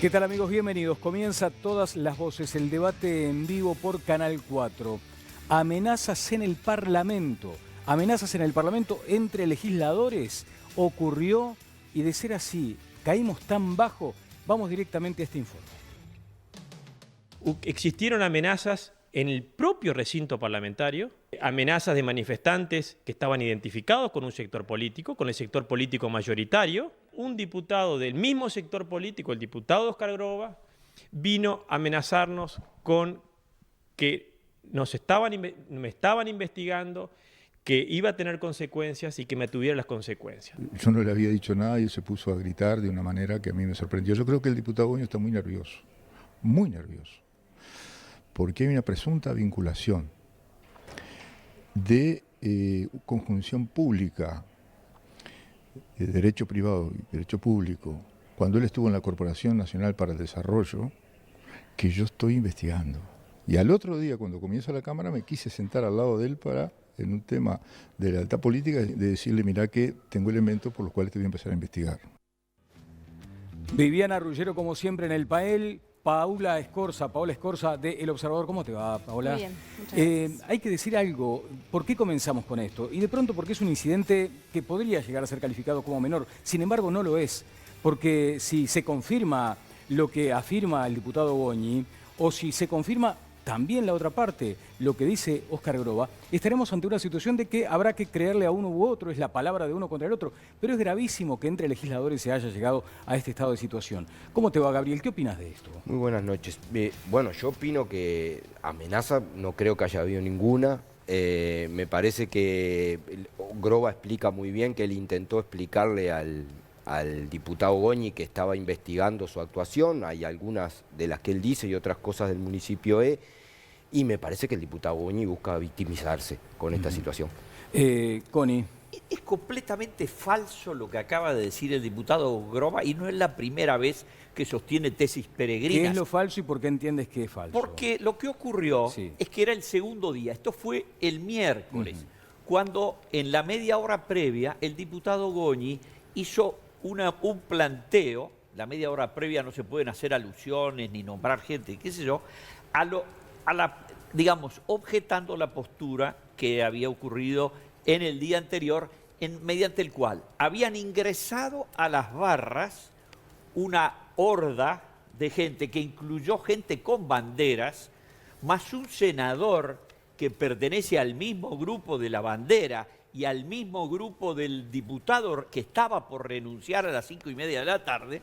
¿Qué tal, amigos? Bienvenidos. Comienza Todas las Voces, el debate en vivo por Canal 4. Amenazas en el Parlamento. Amenazas en el Parlamento entre legisladores. Ocurrió y de ser así, caímos tan bajo. Vamos directamente a este informe. Existieron amenazas en el propio recinto parlamentario, amenazas de manifestantes que estaban identificados con un sector político, con el sector político mayoritario. Un diputado del mismo sector político, el diputado Óscar Groba, vino a amenazarnos con que me estaban investigando, que iba a tener consecuencias y que me tuviera las consecuencias. Yo no le había dicho nada y se puso a gritar de una manera que a mí me sorprendió. Yo creo que el diputado Goñi está muy nervioso, porque hay una presunta vinculación de conjunción pública, de derecho privado y derecho público, cuando él estuvo en la Corporación Nacional para el Desarrollo, que yo estoy investigando. Y al otro día, cuando comienza la Cámara, me quise sentar al lado de él para, en un tema de lealtad política, de decirle, mirá que tengo elementos por los cuales te voy a empezar a investigar. Viviana Ruggiero, como siempre, en el panel. Paola Escorza de El Observador. ¿Cómo te va, Paola? Muy bien, muchas gracias. Hay que decir algo. ¿Por qué comenzamos con esto? Y de pronto porque es un incidente que podría llegar a ser calificado como menor. Sin embargo, no lo es. Porque si se confirma lo que afirma el diputado Goñi, o si se confirma también la otra parte, lo que dice Óscar Groba, estaremos ante una situación de que habrá que creerle a uno u otro, es la palabra de uno contra el otro. Pero es gravísimo que entre legisladores se haya llegado a este estado de situación. ¿Cómo te va, Gabriel? ¿Qué opinas de esto? Muy buenas noches. Bueno, yo opino que amenaza no creo que haya habido ninguna. Me parece que Groba explica muy bien que él intentó explicarle al diputado Goñi que estaba investigando su actuación. Hay algunas de las que él dice y otras cosas del municipio y me parece que el diputado Goñi busca victimizarse con esta situación. Connie. Es completamente falso lo que acaba de decir el diputado Groba y no es la primera vez que sostiene tesis peregrinas. ¿Qué es lo falso y por qué entiendes que es falso? Porque lo que ocurrió es que era el segundo día, esto fue el miércoles, cuando en la media hora previa el diputado Goñi hizo un planteo. La media hora previa no se pueden hacer alusiones ni nombrar gente, qué sé yo, digamos, objetando la postura que había ocurrido en el día anterior, mediante el cual habían ingresado a las barras una horda de gente que incluyó gente con banderas, más un senador que pertenece al mismo grupo de la bandera y al mismo grupo del diputado que estaba por renunciar a las 5:30 de la tarde,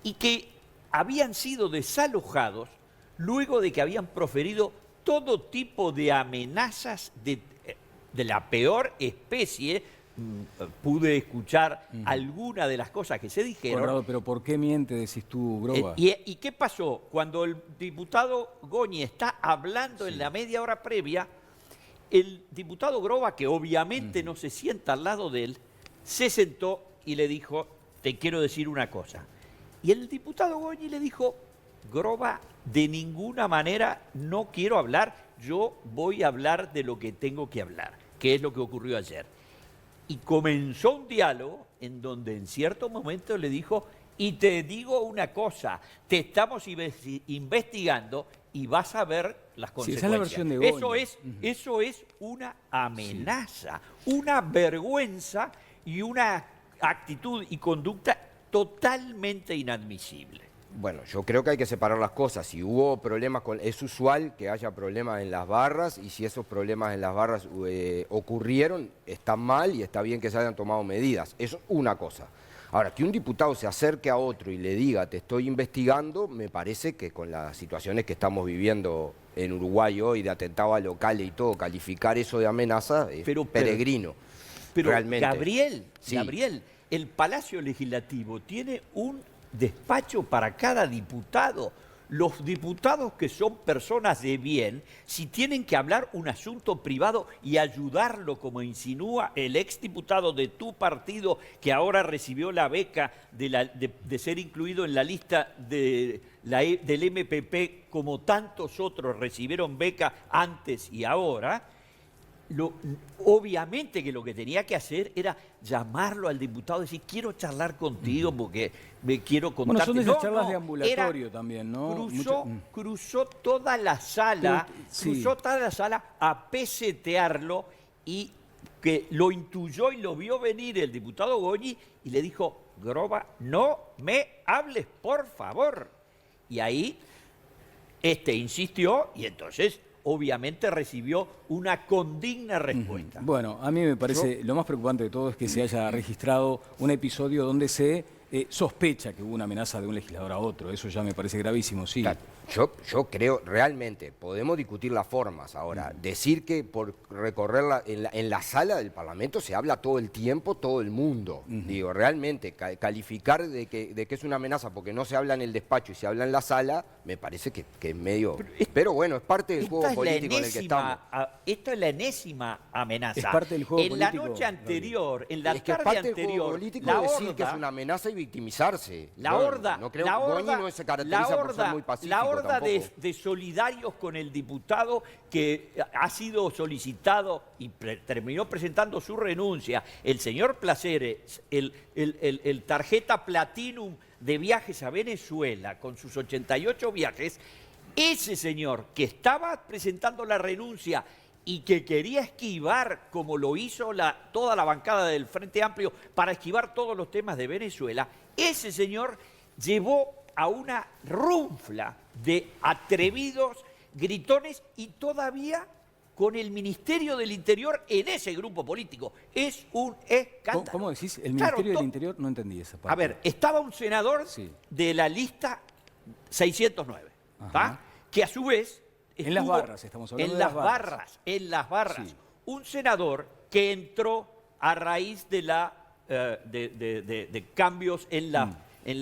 y que habían sido desalojados luego de que habían proferido todo tipo de amenazas de la peor especie. Pude escuchar alguna de las cosas que se dijeron. Conrado, pero ¿por qué miente, decís tú, Groba? ¿Y qué pasó? Cuando el diputado Goñi está hablando en la media hora previa, el diputado Groba, que obviamente no se sienta al lado de él, se sentó y le dijo, te quiero decir una cosa. Y el diputado Goñi le dijo, Groba, de ninguna manera no quiero hablar, yo voy a hablar de lo que tengo que hablar, que es lo que ocurrió ayer. Y comenzó un diálogo en donde en cierto momento le dijo, y te digo una cosa, te estamos investigando y vas a ver las consecuencias. Esa es la versión de Goñi. Eso es una amenaza, una vergüenza y una actitud y conducta totalmente inadmisible. Bueno, yo creo que hay que separar las cosas. Si hubo problemas es usual que haya problemas en las barras, y si esos problemas en las barras ocurrieron, está mal y está bien que se hayan tomado medidas. Eso es una cosa. Ahora, que un diputado se acerque a otro y le diga, te estoy investigando, me parece que con las situaciones que estamos viviendo en Uruguay hoy, de atentado a locales y todo, calificar eso de amenaza es peregrino. Pero realmente. Gabriel, el Palacio Legislativo tiene un despacho para cada diputado. Los diputados que son personas de bien, si tienen que hablar un asunto privado y ayudarlo, como insinúa el exdiputado de tu partido, que ahora recibió la beca de ser incluido en la lista del MPP, como tantos otros recibieron beca antes y ahora, obviamente que lo que tenía que hacer era llamarlo al diputado y decir, quiero charlar contigo porque me quiero contarte. Bueno, son de esas charlas de ambulatorio también, ¿no? Cruzó toda la sala, Pero, sí. cruzó toda la sala a pesetearlo y que lo intuyó y lo vio venir el diputado Goñi y le dijo, Groba, no me hables, por favor. Y ahí insistió y entonces obviamente recibió una condigna respuesta. Bueno, a mí me parece lo más preocupante de todo es que se haya registrado un episodio donde se sospecha que hubo una amenaza de un legislador a otro. Eso ya me parece gravísimo, sí. Claro, yo creo, realmente, podemos discutir las formas. Ahora, decir que por recorrerla en la sala del Parlamento se habla todo el tiempo, todo el mundo. Digo, realmente, calificar de que es una amenaza porque no se habla en el despacho y se habla en la sala, me parece que es medio... Pero bueno, es parte del juego político en el que estamos. Esto es la enésima amenaza. Es parte del juego en la político, noche anterior, en la Es que es tarde parte del juego anterior, político la decir que es horda, una amenaza y victimizarse. la horda, no creo, la Goñi horda, no se caracteriza por ser muy pacífico la horda tampoco. de solidarios con el diputado que ha sido solicitado y terminó presentando su renuncia, el señor Placeres, el tarjeta Platinum de viajes a Venezuela, con sus 88 viajes, ese señor que estaba presentando la renuncia y que quería esquivar, como lo hizo toda la bancada del Frente Amplio, para esquivar todos los temas de Venezuela, ese señor llevó a una runfla de atrevidos gritones y todavía con el Ministerio del Interior en ese grupo político. Es un escándalo. ¿Cómo decís? El Claro, Ministerio del Interior, no entendí esa parte. A ver, estaba un senador Sí. de la lista 609, ¿tá? Que a su vez... En las estuvo barras, estamos hablando en de las las barras. barras. En las barras. Sí. Un senador que entró a raíz de de cambios en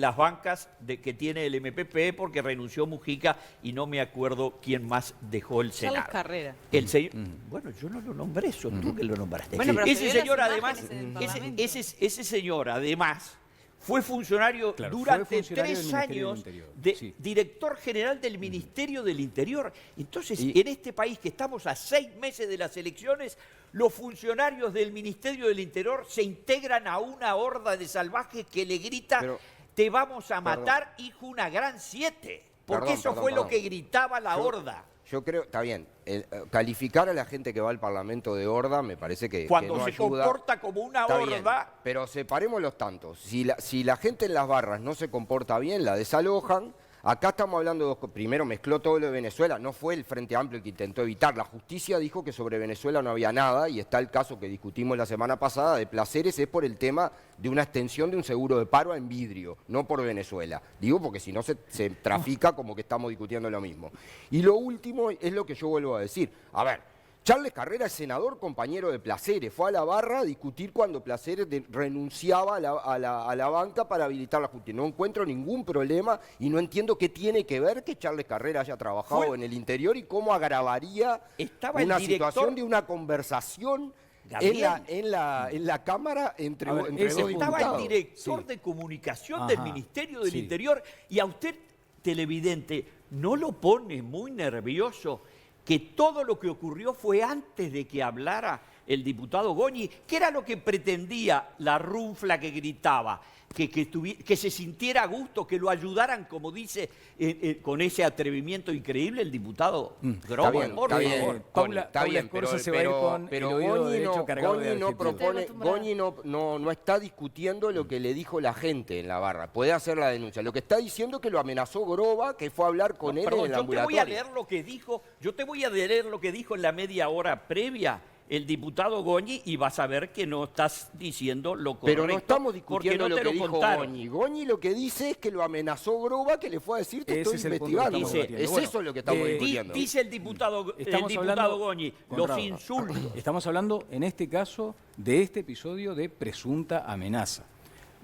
las bancas que tiene el MPP porque renunció Mujica y no me acuerdo quién más dejó el Senado. Charles Carrera. El señor, bueno, yo no lo nombré, eso tú que lo nombraste. Bueno, pero se ese vio las señor además, imágenes en el Parlamento. ese señor además fue funcionario Claro, durante fue funcionario 3 del Ministerio años del Interior, de sí. director general del Ministerio del Interior. Entonces, Y- en este país que estamos a 6 meses de las elecciones, los funcionarios del Ministerio del Interior se integran a una horda de salvajes que le grita, Pero- te vamos a matar, hijo una gran 7. Porque Perdón, eso perdón, fue lo perdón. que gritaba la horda. Yo creo, está bien, calificar a la gente que va al Parlamento de horda me parece que Cuando que no se ayuda. comporta como una Está bien, horda, pero separemos los tantos. Si la gente en las barras no se comporta bien, la desalojan. Acá estamos hablando de dos cosas. Primero mezcló todo lo de Venezuela, no fue el Frente Amplio el que intentó evitar. La justicia dijo que sobre Venezuela no había nada y está el caso que discutimos la semana pasada de Placeres, es por el tema de una extensión de un seguro de paro en vidrio, no por Venezuela. Digo porque si no se trafica como que estamos discutiendo lo mismo. Y lo último es lo que yo vuelvo a decir. A ver, Charles Carrera es senador compañero de Placeres, fue a la barra a discutir cuando Placeres renunciaba a la banca para habilitar la justicia. No encuentro ningún problema y no entiendo qué tiene que ver que Charles Carrera haya trabajado en el interior y cómo agravaría Estaba el una director- situación de una conversación Gabriel. en la Cámara entre, A ver, entre ese dos estaba diputados. el director Sí. de comunicación Ajá, del Ministerio del sí. Interior y a usted, televidente, ¿no lo pone muy nervioso que todo lo que ocurrió fue antes de que hablara el diputado Goñi? ¿Qué era lo que pretendía la runfla que gritaba? Que se sintiera a gusto, que lo ayudaran, como dice, con ese atrevimiento increíble el diputado Groba, Está por bien, favor. Paula está bien, Escorza se va a ir con el oído Goñi derecho cargado de Goñi no adjetivos. propone, Estoy acostumbrada. Goñi no está discutiendo lo que le dijo la gente en la barra. Puede hacer la denuncia. Lo que está diciendo es que lo amenazó Groba, que fue a hablar con él Perdón, en el yo te ambulatorio. voy a leer lo que dijo, yo te voy a leer lo que dijo en la media hora previa el diputado Goñi y vas a ver que no estás diciendo lo correcto. Pero no estamos porque discutiendo no lo te que dijo contaron. Goñi. Goñi lo que dice es que lo amenazó Groba, que le fue a decir te Ese estoy es el punto que investigando. estamos debatiendo. Es Bueno, eso lo que estamos de- discutiendo. Dice el diputado Estamos hablando, Goñi, los Conrado, insultos. Estamos hablando, en este caso, de este episodio de presunta amenaza.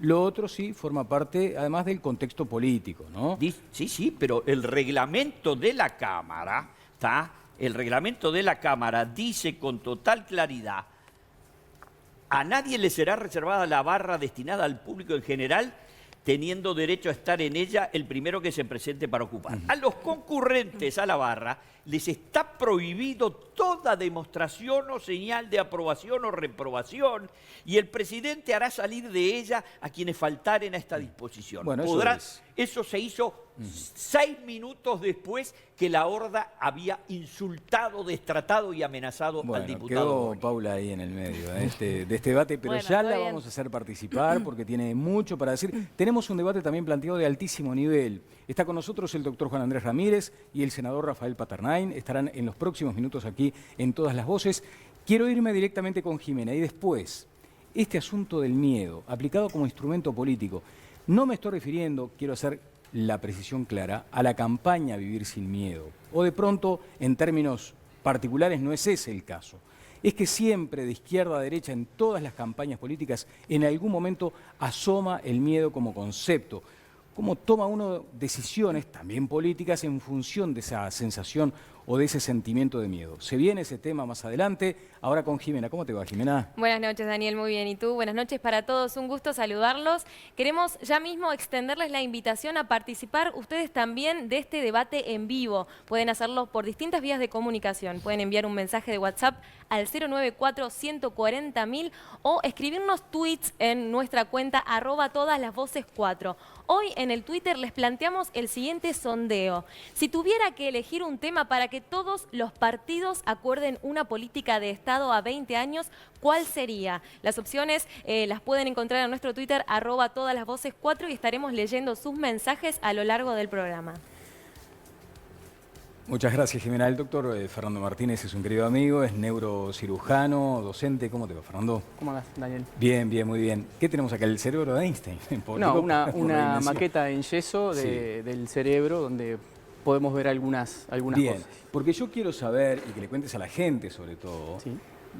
Lo otro sí forma parte, además, del contexto político, ¿no? Sí, sí, pero el reglamento de la Cámara, ¿tá? El reglamento de la Cámara dice con total claridad: a nadie le será reservada la barra destinada al público en general teniendo derecho a estar en ella el primero que se presente para ocupar. A los concurrentes a la barra les está prohibido toda demostración o señal de aprobación o reprobación, y el presidente hará salir de ella a quienes faltaren a esta disposición. Bueno, eso se hizo 6 minutos después que la horda había insultado, destratado y amenazado al diputado. Quedó Boni. Paula ahí en el medio de este debate, pero Bueno, ya está la bien. vamos a hacer participar porque tiene mucho para decir. Tenemos un debate también planteado de altísimo nivel. Está con nosotros el doctor Juan Andrés Ramírez y el senador Rafael Paternain. Estarán en los próximos minutos aquí en Todas las Voces. Quiero irme directamente con Jimena y después, este asunto del miedo aplicado como instrumento político. No me estoy refiriendo, quiero hacer la precisión clara, a la campaña Vivir sin Miedo. O de pronto, en términos particulares, no es ese el caso. Es que siempre, de izquierda a derecha, en todas las campañas políticas, en algún momento asoma el miedo como concepto. Cómo toma uno decisiones, también políticas, en función de esa sensación o de ese sentimiento de miedo. Se viene ese tema más adelante. Ahora con Jimena. ¿Cómo te va, Jimena? Buenas noches, Daniel, muy bien. ¿Y tú? Buenas noches para todos, un gusto saludarlos. Queremos ya mismo extenderles la invitación a participar ustedes también de este debate en vivo. Pueden hacerlo por distintas vías de comunicación. Pueden enviar un mensaje de WhatsApp al 094-140.000 o escribirnos tweets en nuestra cuenta @todaslasvoces4. Hoy en el Twitter les planteamos el siguiente sondeo. Si tuviera que elegir un tema para que todos los partidos acuerden una política de Estado a 20 años, ¿cuál sería? Las opciones las pueden encontrar en nuestro Twitter @todaslasvoces4 y estaremos leyendo sus mensajes a lo largo del programa. Muchas gracias, Jimena. El doctor Fernando Martínez es un querido amigo, es neurocirujano, docente. ¿Cómo te va, Fernando? ¿Cómo andás, Daniel? Bien, bien, muy bien. ¿Qué tenemos acá? ¿El cerebro de Einstein? No, una maqueta en yeso del cerebro donde podemos ver algunas Bien, cosas. porque yo quiero saber, y que le cuentes a la gente sobre todo, Sí.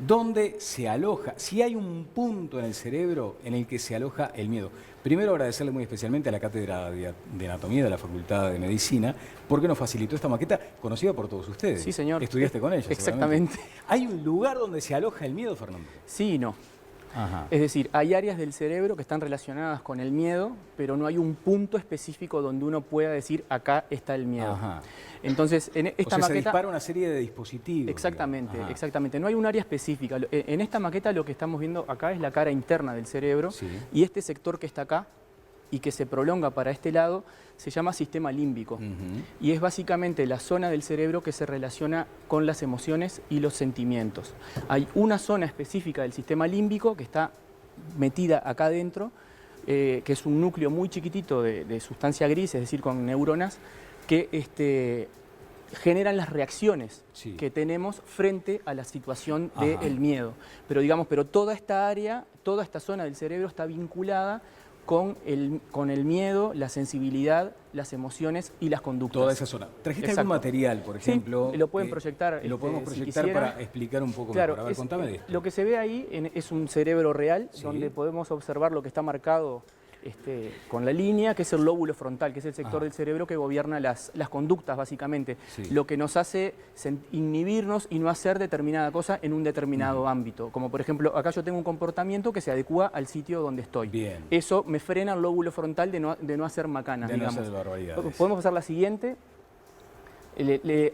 dónde se aloja, si hay un punto en el cerebro en el que se aloja el miedo. Primero agradecerle muy especialmente a la Cátedra de Anatomía de la Facultad de Medicina, porque nos facilitó esta maqueta conocida por todos ustedes. Sí, señor. Estudiaste con ella. Exactamente. Seguramente. ¿Hay un lugar donde se aloja el miedo, Fernando? Sí y no. Ajá. Es decir, hay áreas del cerebro que están relacionadas con el miedo, pero no hay un punto específico donde uno pueda decir acá está el miedo. Ajá. Entonces, en esta o sea, maqueta se dispara una serie de dispositivos. Exactamente, digamos. Ajá. exactamente. No hay un área específica. En esta maqueta lo que estamos viendo acá es la cara interna del cerebro, Sí. y este sector que está acá y que se prolonga para este lado se llama sistema límbico. Ujú. Y es básicamente la zona del cerebro que se relaciona con las emociones y los sentimientos. Hay una zona específica del sistema límbico que está metida acá adentro, que es un núcleo muy chiquitito de sustancia gris, es decir, con neuronas, que generan las reacciones Sí. que tenemos frente a la situación Ajá. del miedo. Pero toda esta área, toda esta zona del cerebro está vinculada con el miedo, la sensibilidad, las emociones y las conductas. Toda esa zona. ¿Trajiste Exacto. algún material, por Sí, ejemplo? lo pueden proyectar, Lo podemos si proyectar quisiera. para explicar un poco Claro, mejor. A ver, contame de esto. lo que se ve ahí es un cerebro real, Sí. donde podemos observar lo que está marcado con la línea, que es el lóbulo frontal, que es el sector Ajá. del cerebro que gobierna las conductas, básicamente. Sí. Lo que nos hace inhibirnos y no hacer determinada cosa en un determinado ámbito. Como por ejemplo, acá yo tengo un comportamiento que se adecua al sitio donde estoy. Bien. Eso me frena el lóbulo frontal de no hacer macanas, De no digamos. hacer barbaridades. Podemos pasar la siguiente.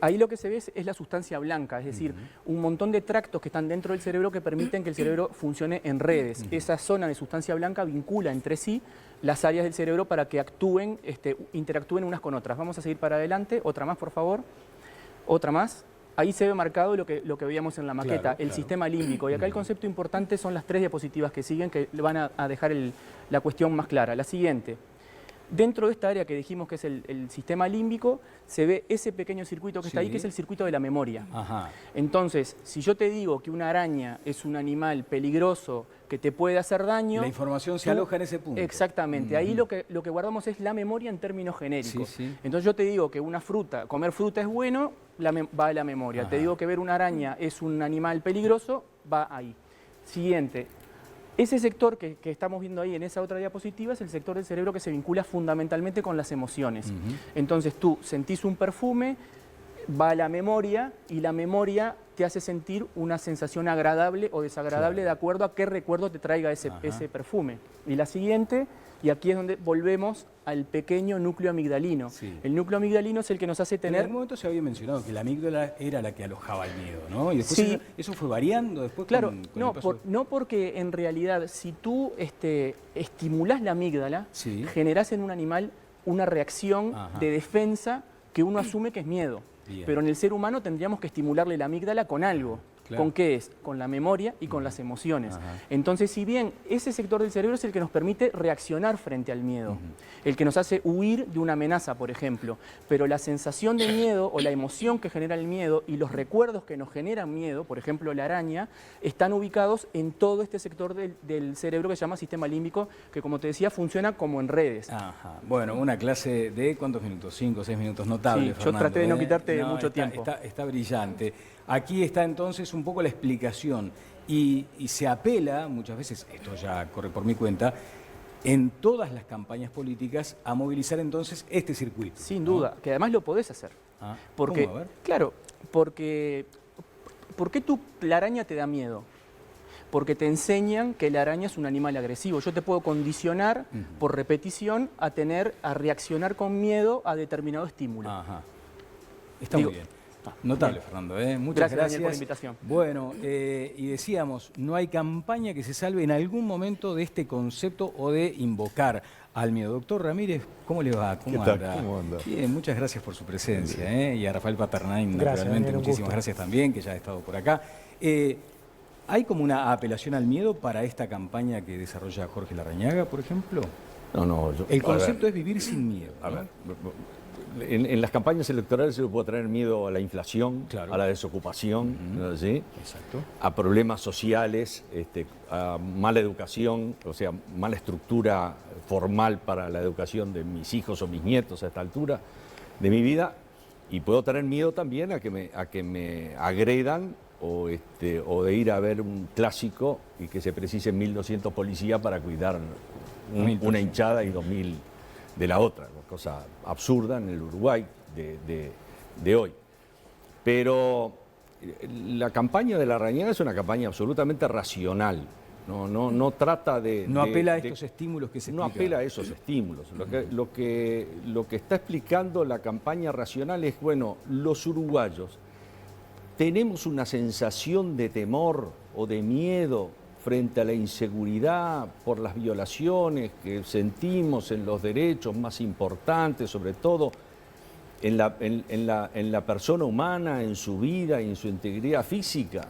Ahí lo que se ve es la sustancia blanca, es decir, un montón de tractos que están dentro del cerebro que permiten que el cerebro funcione en redes. Esa zona de sustancia blanca vincula entre sí las áreas del cerebro para que interactúen unas con otras. Vamos a seguir para adelante. Otra más, por favor. Otra más. Ahí se ve marcado lo que veíamos en la maqueta, Claro, el claro. sistema límbico. Y acá el concepto importante son las 3 diapositivas que siguen, que van a dejar la cuestión más clara. La siguiente. Dentro de esta área que dijimos que es el sistema límbico, se ve ese pequeño circuito que está ahí, Sí. que es el circuito de la memoria. Ajá. Entonces, si yo te digo que una araña es un animal peligroso que te puede hacer daño... La información se aloja en ese punto. Exactamente. Ahí lo que guardamos es la memoria en términos genéricos. Sí, sí. Entonces yo te digo que comer fruta es bueno, va a la memoria. Ajá. Te digo que ver una araña es un animal peligroso, va ahí. Siguiente. Ese sector que estamos viendo ahí en esa otra diapositiva es el sector del cerebro que se vincula fundamentalmente con las emociones. Entonces tú sentís un perfume, va a la memoria y la memoria te hace sentir una sensación agradable o desagradable de acuerdo a qué recuerdo te traiga ese perfume. Y la siguiente, y aquí es donde volvemos al pequeño núcleo amigdalino. Sí. El núcleo amigdalino es el que nos hace En tener... algún momento se había mencionado que la amígdala era la que alojaba el miedo, ¿no? Y después Sí. eso fue variando después Claro, con no, el paso no porque en realidad si tú estimulás la amígdala, Sí. generás en un animal una reacción Ajá. de defensa que uno asume que es miedo. Bien. Pero en el ser humano tendríamos que estimularle la amígdala con algo. Claro. ¿Con qué es? Con la memoria y con las emociones. Ajá. Entonces, si bien ese sector del cerebro es el que nos permite reaccionar frente al miedo, el que nos hace huir de una amenaza, por ejemplo, pero la sensación de miedo o la emoción que genera el miedo y los recuerdos que nos generan miedo, por ejemplo la araña, están ubicados en todo este sector del cerebro que se llama sistema límbico, que como te decía funciona como en redes. Ajá. Bueno, una clase de ¿cuántos minutos? 5 o 6 minutos, notable, Sí, yo Fernando, traté de no quitarte mucho está, tiempo. Está brillante. Aquí está entonces un poco la explicación y se apela, muchas veces, esto ya corre por mi cuenta, en todas las campañas políticas a movilizar entonces este circuito. Sin ¿no? duda, que además lo podés hacer. Ah, Porque, ¿cómo? A ver. claro, porque ¿por qué la araña te da miedo? Porque te enseñan que la araña es un animal agresivo. Yo te puedo condicionar por repetición a reaccionar con miedo a determinado estímulo. Ajá. Está Digo, muy bien. Notable, bien. Fernando. Muchas Gracias, Daniel, por la invitación. Bueno, y decíamos, no hay campaña que se salve en algún momento de este concepto o de invocar al miedo. Doctor Ramírez, ¿cómo le va? ¿Cómo ¿Qué tal? anda? ¿Cómo anda? Bien, muchas gracias por su presencia. Y a Rafael Paternain, Gracias, naturalmente, Daniel, un muchísimas gusto. gracias también, que ya ha estado por acá. ¿Hay como una apelación al miedo para esta campaña que desarrolla Jorge Larrañaga, por ejemplo? No, El concepto es vivir sin miedo. A ¿no? ver, en las campañas electorales se le puede traer miedo a la inflación, Claro. a la desocupación, ¿no? ¿Sí? Exacto. A problemas sociales, a mala educación, o sea, mala estructura formal para la educación de mis hijos o mis nietos a esta altura de mi vida. Y puedo tener miedo también a que me agredan o de ir a ver un clásico y que se precisen 1.200 policías para cuidar una hinchada y 2.000 de la otra, cosa absurda en el Uruguay de hoy. Pero la campaña de Larrañaga es una campaña absolutamente racional, no trata de... No apela a estos estímulos que se No explican. apela a esos estímulos. Lo que está explicando la campaña racional es, bueno, los uruguayos tenemos una sensación de temor o de miedo frente a la inseguridad por las violaciones que sentimos en los derechos más importantes, sobre todo en la persona humana, en su vida y en su integridad física.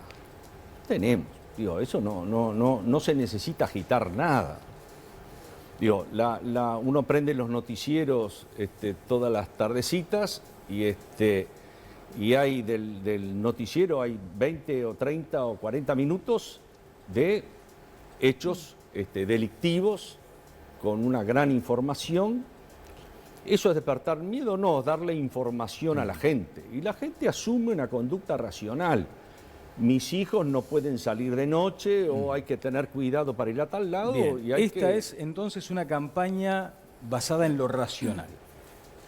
Tenemos, digo, eso no se necesita agitar nada. Digo, uno prende los noticieros todas las tardecitas y hay del noticiero hay 20 o 30 o 40 minutos de hechos delictivos con una gran información. ¿Eso es despertar miedo? No, darle información a la gente. Y la gente asume una conducta racional. Mis hijos no pueden salir de noche o hay que tener cuidado para ir a tal lado. Bien, Y hay esta es entonces una campaña basada en lo racional.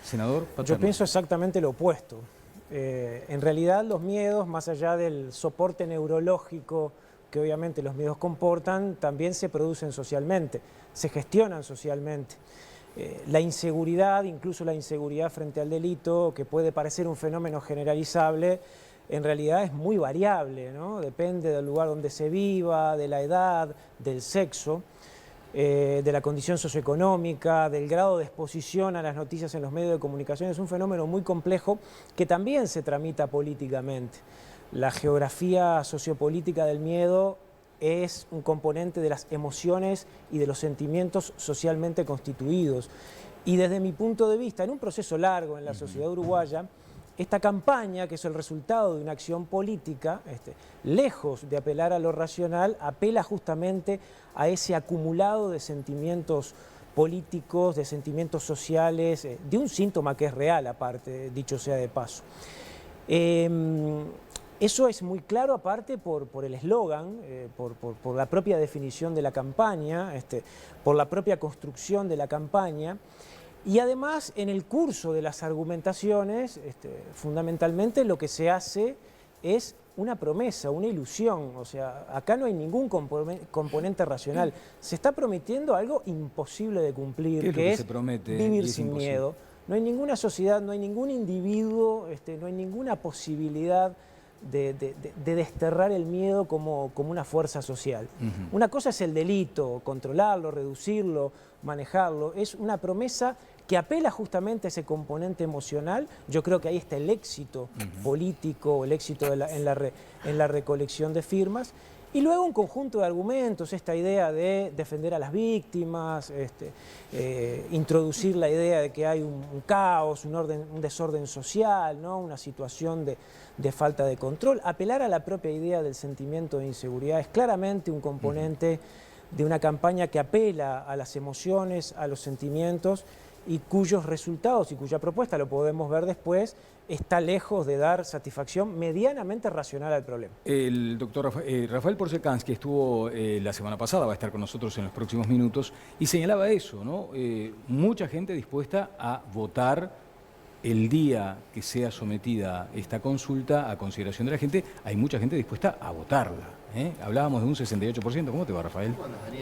Senador Yo Paterno. pienso exactamente lo opuesto. En realidad los miedos, más allá del soporte neurológico que obviamente los miedos comportan, también se producen socialmente, se gestionan socialmente. La inseguridad, incluso la inseguridad frente al delito, que puede parecer un fenómeno generalizable, en realidad es muy variable, ¿no? Depende del lugar donde se viva, de la edad, del sexo, de la condición socioeconómica, del grado de exposición a las noticias en los medios de comunicación. Es un fenómeno muy complejo que también se tramita políticamente. La geografía sociopolítica del miedo es un componente de las emociones y de los sentimientos socialmente constituidos. Y desde mi punto de vista, en un proceso largo en la sociedad uruguaya, esta campaña, que es el resultado de una acción política, lejos de apelar a lo racional, apela justamente a ese acumulado de sentimientos políticos, de sentimientos sociales, de un síntoma que es real aparte, dicho sea de paso. Eso es muy claro aparte por el eslogan, por la propia definición de la campaña, por la propia construcción de la campaña. Y además, en el curso de las argumentaciones, fundamentalmente lo que se hace es una promesa, una ilusión. O sea, acá no hay ningún componente racional. Se está prometiendo algo imposible de cumplir, ¿Qué es lo que que es se promete vivir y es sin imposible? miedo. No hay ninguna sociedad, no hay ningún individuo, no hay ninguna posibilidad de desterrar el miedo como una fuerza social. Una cosa es el delito, controlarlo, reducirlo, manejarlo. Es una promesa que apela justamente a ese componente emocional. Yo creo que ahí está el éxito político, el éxito en la recolección de firmas. Y luego un conjunto de argumentos, esta idea de defender a las víctimas, introducir la idea de que hay un caos, un desorden social, ¿no? Una situación de falta de control. Apelar a la propia idea del sentimiento de inseguridad es claramente un componente de una campaña que apela a las emociones, a los sentimientos, y cuyos resultados y cuya propuesta, lo podemos ver después, está lejos de dar satisfacción medianamente racional al problema. El doctor Rafael Porsekansky estuvo la semana pasada, va a estar con nosotros en los próximos minutos, y señalaba eso, ¿no? Mucha gente dispuesta a votar el día que sea sometida esta consulta a consideración de la gente. Hay mucha gente dispuesta a votarla, ¿eh? Hablábamos de un 68%. ¿Cómo te va, Rafael?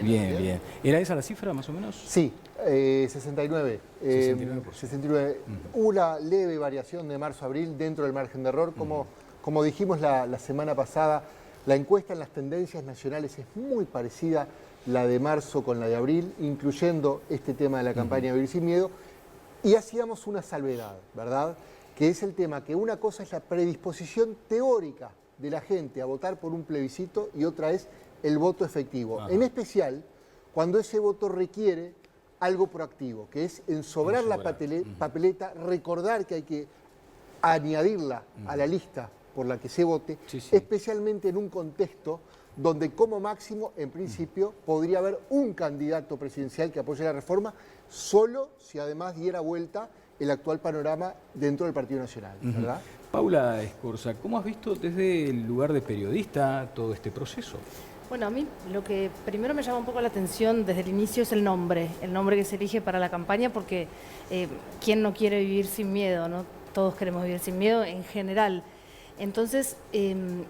Bien, bien. ¿Era esa la cifra, más o menos? Sí, 69. 69. Una leve variación de marzo-abril dentro del margen de error. Como dijimos la semana pasada, la encuesta en las tendencias nacionales es muy parecida, la de marzo con la de abril, incluyendo este tema de la campaña de Vivir Sin Miedo. Y hacíamos una salvedad, ¿verdad? Que es el tema que una cosa es la predisposición teórica de la gente a votar por un plebiscito y otra es el voto efectivo. En especial, cuando ese voto requiere algo proactivo, que es ensobrar la papeleta, recordar que hay que añadirla a la lista por la que se vote, especialmente en un contexto donde como máximo, en principio, podría haber un candidato presidencial que apoye la reforma, solo si además diera vuelta el actual panorama dentro del Partido Nacional, ¿verdad? Paula Escorza, ¿cómo has visto desde el lugar de periodista todo este proceso? Bueno, a mí lo que primero me llama un poco la atención desde el inicio es el nombre que se elige para la campaña, porque ¿quién no quiere vivir sin miedo, no? Todos queremos vivir sin miedo en general. Entonces, en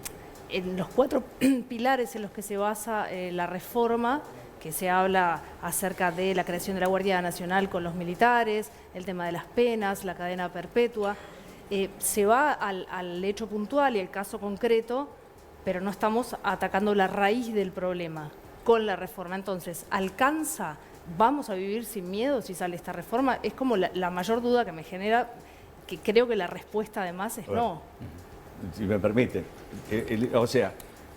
los 4 pilares en los que se basa la reforma, que se habla acerca de la creación de la Guardia Nacional con los militares, el tema de las penas, la cadena perpetua, se va al hecho puntual y al caso concreto, pero no estamos atacando la raíz del problema con la reforma. Entonces, ¿alcanza? ¿Vamos a vivir sin miedo si sale esta reforma? Es como la mayor duda que me genera, que creo que la respuesta además es no. Si me permite, o sea,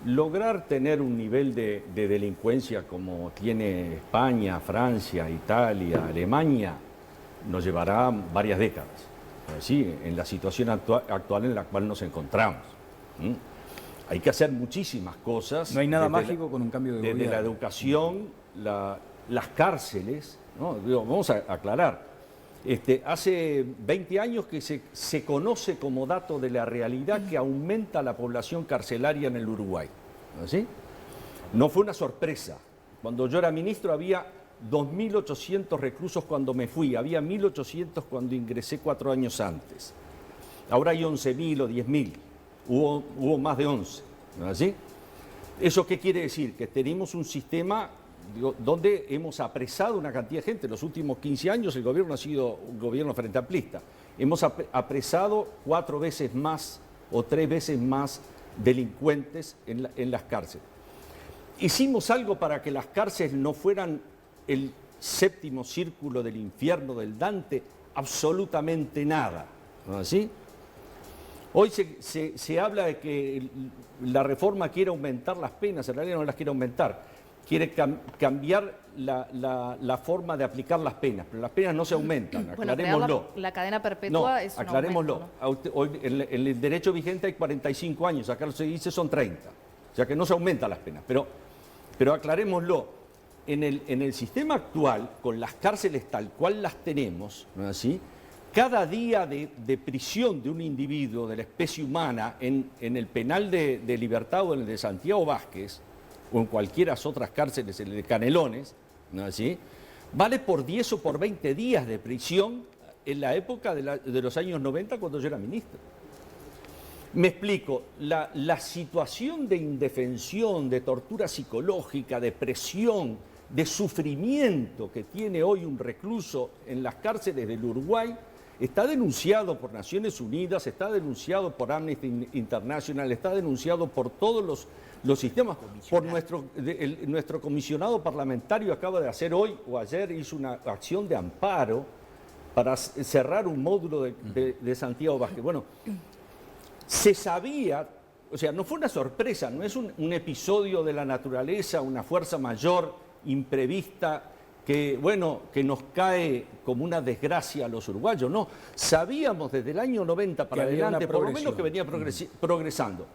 lograr tener un nivel de delincuencia como tiene España, Francia, Italia, Alemania, nos llevará varias décadas, ¿sí? En la situación actual en la cual nos encontramos. Hay que hacer muchísimas cosas. No hay nada mágico con un cambio de gobierno. Desde la educación, las cárceles, ¿no? Digo, vamos a aclarar. Hace 20 años que se conoce como dato de la realidad que aumenta la población carcelaria en el Uruguay. ¿Sí? No fue una sorpresa. Cuando yo era ministro había 2.800 reclusos cuando me fui, había 1.800 cuando ingresé 4 años antes. Ahora hay 11.000 o 10.000, hubo más de 11. ¿No es así? ¿Eso qué quiere decir? Que tenemos un sistema donde hemos apresado una cantidad de gente. En los últimos 15 años el gobierno ha sido un gobierno frente amplista. Hemos apresado 4 veces más o 3 veces más delincuentes en las cárceles. Hicimos algo para que las cárceles no fueran el 7º círculo del infierno del Dante, absolutamente nada. ¿No es así? Hoy se habla de que la reforma quiere aumentar las penas, en realidad no las quiere aumentar. Quiere cambiar la forma de aplicar las penas, pero las penas no se aumentan, aclarémoslo. Bueno, la cadena perpetua es un aclarémoslo. aumento, ¿no? Hoy en el derecho vigente hay 45 años, acá se dice son 30, o sea que no se aumentan las penas, pero aclarémoslo. En el sistema actual, con las cárceles tal cual las tenemos, ¿no es así? Cada día de prisión de un individuo de la especie humana en el penal de Libertad o en el de Santiago Vázquez, o en cualquiera otras cárceles, el de Canelones, ¿no es así? vale por 10 o por 20 días de prisión en la época de los años 90 cuando yo era ministro. Me explico, la situación de indefensión, de tortura psicológica, de presión, de sufrimiento que tiene hoy un recluso en las cárceles del Uruguay está denunciado por Naciones Unidas, está denunciado por Amnesty International, está denunciado por todos los sistemas, por nuestro comisionado parlamentario acaba de hacer hoy o ayer hizo una acción de amparo para cerrar un módulo de Santiago Vázquez. Bueno, se sabía, o sea, no fue una sorpresa, no es un episodio de la naturaleza, una fuerza mayor imprevista que, bueno, que nos cae como una desgracia a los uruguayos, no. Sabíamos desde el año 90 para adelante, por lo menos que venía progresando.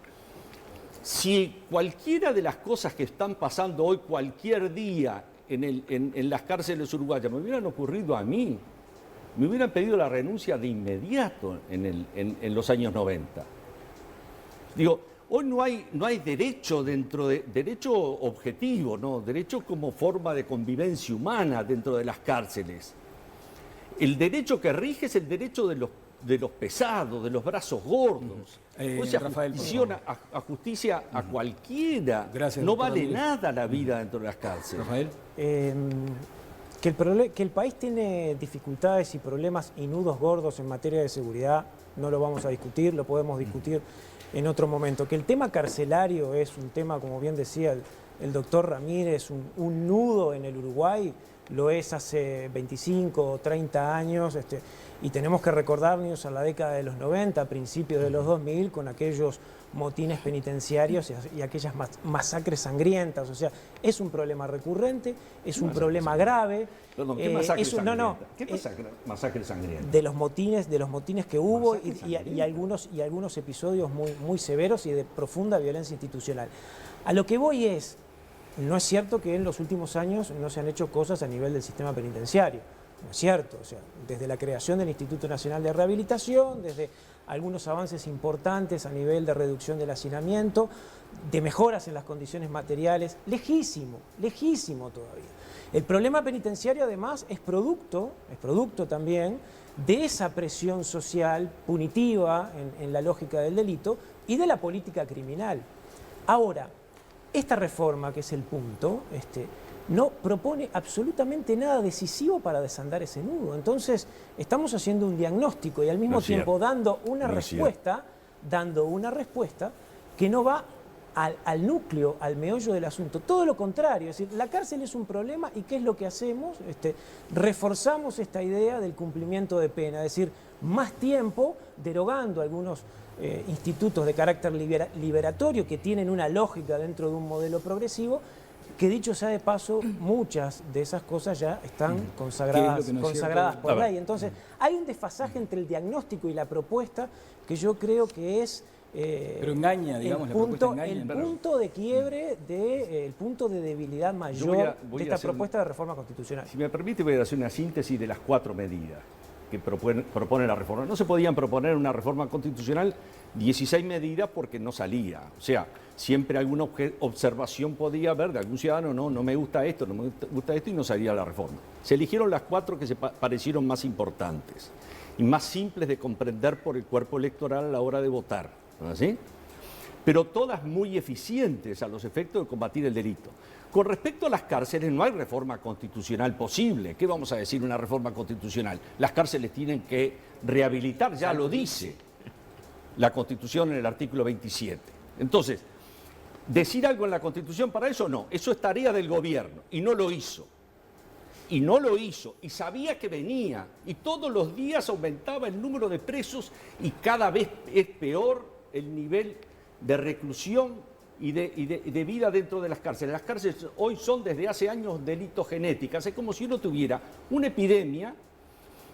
Si cualquiera de las cosas que están pasando hoy, cualquier día en las cárceles uruguayas, me hubieran ocurrido a mí, me hubieran pedido la renuncia de inmediato en los años 90. Digo, hoy no hay derecho derecho objetivo, ¿no? Derecho como forma de convivencia humana dentro de las cárceles. El derecho que rige es el derecho de los pesados, de los brazos gordos. O sea, Rafael, justicia a cualquiera. Gracias, no doctor vale Ramírez. nada la vida dentro de las cárceles. Rafael. Que el país tiene dificultades y problemas y nudos gordos en materia de seguridad, no lo vamos a discutir, lo podemos discutir en otro momento. Que el tema carcelario es un tema, como bien decía el doctor Ramírez, un nudo en el Uruguay, lo es hace 25 o 30 años, y tenemos que recordarnos a la década de los 90, principios de los 2000, con aquellos motines penitenciarios y aquellas masacres sangrientas. O sea, es un problema recurrente, es un problema grave. Perdón, ¿qué masacre sangrienta? ¿Qué masacre sangrienta? De los motines que hubo y algunos episodios muy severos y de profunda violencia institucional. A lo que voy es, no es cierto que en los últimos años no se han hecho cosas a nivel del sistema penitenciario. No es cierto, o sea, desde la creación del Instituto Nacional de Rehabilitación, desde algunos avances importantes a nivel de reducción del hacinamiento, de mejoras en las condiciones materiales, lejísimo todavía. El problema penitenciario además es producto también de esa presión social punitiva en la lógica del delito y de la política criminal. Ahora, esta reforma, que es el punto, no propone absolutamente nada decisivo para desandar ese nudo. Entonces, estamos haciendo un diagnóstico y al mismo tiempo dando una respuesta que no va al núcleo, al meollo del asunto. Todo lo contrario, es decir, la cárcel es un problema y ¿qué es lo que hacemos? Reforzamos esta idea del cumplimiento de pena, es decir, más tiempo derogando algunos institutos de carácter liberatorio que tienen una lógica dentro de un modelo progresivo, que dicho sea de paso, muchas de esas cosas ya están consagradas por ley. Entonces, hay un desfasaje entre el diagnóstico y la propuesta que yo creo que es pero engaña, digamos, el punto de quiebre, el punto de debilidad mayor de esta propuesta de reforma constitucional. Si me permite, voy a hacer una síntesis de las 4 medidas que propone la reforma. No se podían proponer una reforma constitucional 16 medidas porque no salía. O sea, siempre alguna observación podía haber de algún ciudadano, no me gusta esto, no me gusta esto, y no salía la reforma. Se eligieron las 4 que se parecieron más importantes y más simples de comprender por el cuerpo electoral a la hora de votar, ¿no es así? Pero todas muy eficientes a los efectos de combatir el delito. Con respecto a las cárceles, no hay reforma constitucional posible. ¿Qué vamos a decir una reforma constitucional? Las cárceles tienen que rehabilitar, ya lo dice la Constitución en el artículo 27. Entonces, decir algo en la Constitución para eso no, eso es tarea del gobierno y no lo hizo. Y sabía que venía, y todos los días aumentaba el número de presos y cada vez es peor el nivel de reclusión y de vida dentro de las cárceles. Las cárceles hoy son desde hace años delitos genéticos. Es como si uno tuviera una epidemia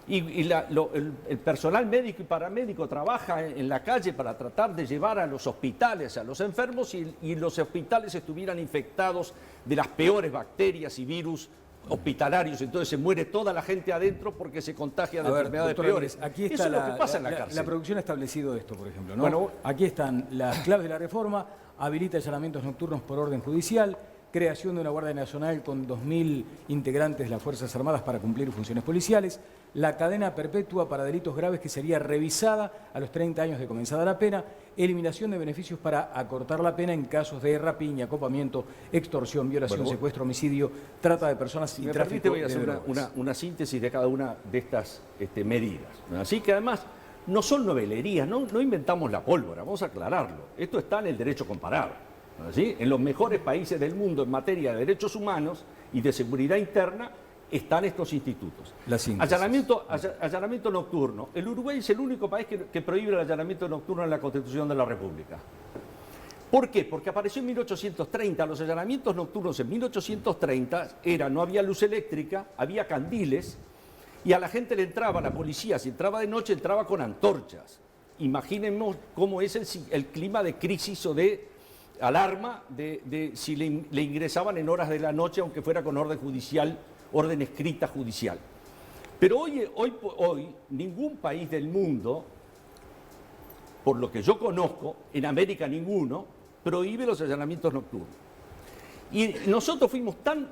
y el personal médico y paramédico trabaja en la calle para tratar de llevar a los hospitales a los enfermos y los hospitales estuvieran infectados de las peores bacterias y virus hospitalarios, entonces se muere toda la gente adentro porque se contagia de enfermedades peores. Aquí está eso es lo que pasa en la cárcel. La producción ha establecido esto, por ejemplo, ¿no? Bueno, aquí están las claves de la reforma: habilita allanamientos nocturnos por orden judicial, creación de una Guardia Nacional con 2.000 integrantes de las Fuerzas Armadas para cumplir funciones policiales, la cadena perpetua para delitos graves que sería revisada a los 30 años de comenzada la pena, eliminación de beneficios para acortar la pena en casos de rapiña, acopamiento, extorsión, violación, secuestro, homicidio, trata de personas y me tráfico permite, voy a de hacer drogas. una síntesis de cada una de estas medidas. Así que además no son novelerías, no inventamos la pólvora, vamos a aclararlo. Esto está en el derecho comparado. ¿Sí? En los mejores países del mundo en materia de derechos humanos y de seguridad interna están estos institutos. Allanamiento nocturno. El Uruguay es el único país que prohíbe el allanamiento nocturno en la Constitución de la República. ¿Por qué? Porque apareció en 1830. Los allanamientos nocturnos en 1830 no había luz eléctrica, había candiles y a la gente le entraba, la policía, si entraba de noche, entraba con antorchas. Imaginemos cómo es el clima de crisis o de alarma de si le ingresaban en horas de la noche, aunque fuera con orden judicial, orden escrita judicial. Pero hoy ningún país del mundo, por lo que yo conozco, en América ninguno, prohíbe los allanamientos nocturnos. Y nosotros fuimos tan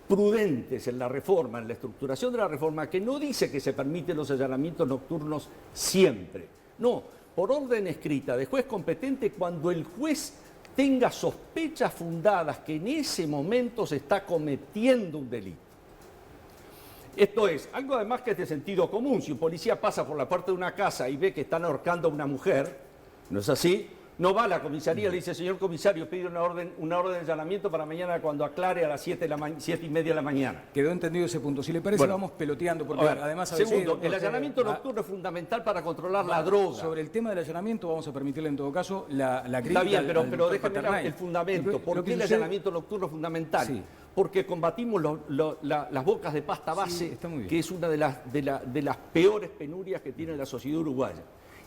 prudentes en la reforma, en la estructuración de la reforma, que no dice que se permiten los allanamientos nocturnos siempre. No, por orden escrita de juez competente, cuando el juez tenga sospechas fundadas que en ese momento se está cometiendo un delito. Esto es algo además que es de sentido común. Si un policía pasa por la puerta de una casa y ve que están ahorcando a una mujer, ¿no es así? No va a la comisaría y le dice, señor comisario, pide una orden de allanamiento para mañana cuando aclare a las 7:30 de la mañana. Quedó entendido ese punto. Si le parece, vamos peloteando, porque además... Segundo, el allanamiento nocturno es fundamental para controlar la droga. Sobre el tema del allanamiento vamos a permitirle en todo caso la crítica. Está bien, pero déjame el fundamento. ¿Por qué el allanamiento nocturno es fundamental? Sí. Porque combatimos las bocas de pasta base, que es una de las peores penurias que tiene la sociedad uruguaya.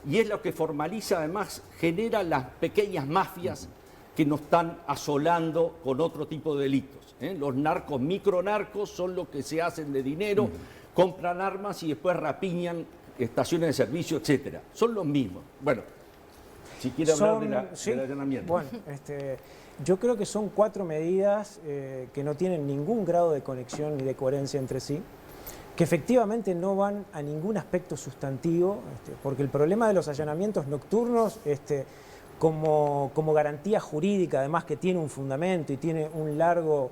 Y es lo que formaliza, además, genera las pequeñas mafias que nos están asolando con otro tipo de delitos. Los narcos, micronarcos, son los que se hacen de dinero, compran armas y después rapiñan estaciones de servicio, etcétera. Son los mismos. Bueno, si quiere hablar del allanamiento. Bueno, yo creo que son 4 medidas que no tienen ningún grado de conexión ni de coherencia entre sí, que efectivamente no van a ningún aspecto sustantivo, porque el problema de los allanamientos nocturnos, como garantía jurídica, además que tiene un fundamento y tiene un largo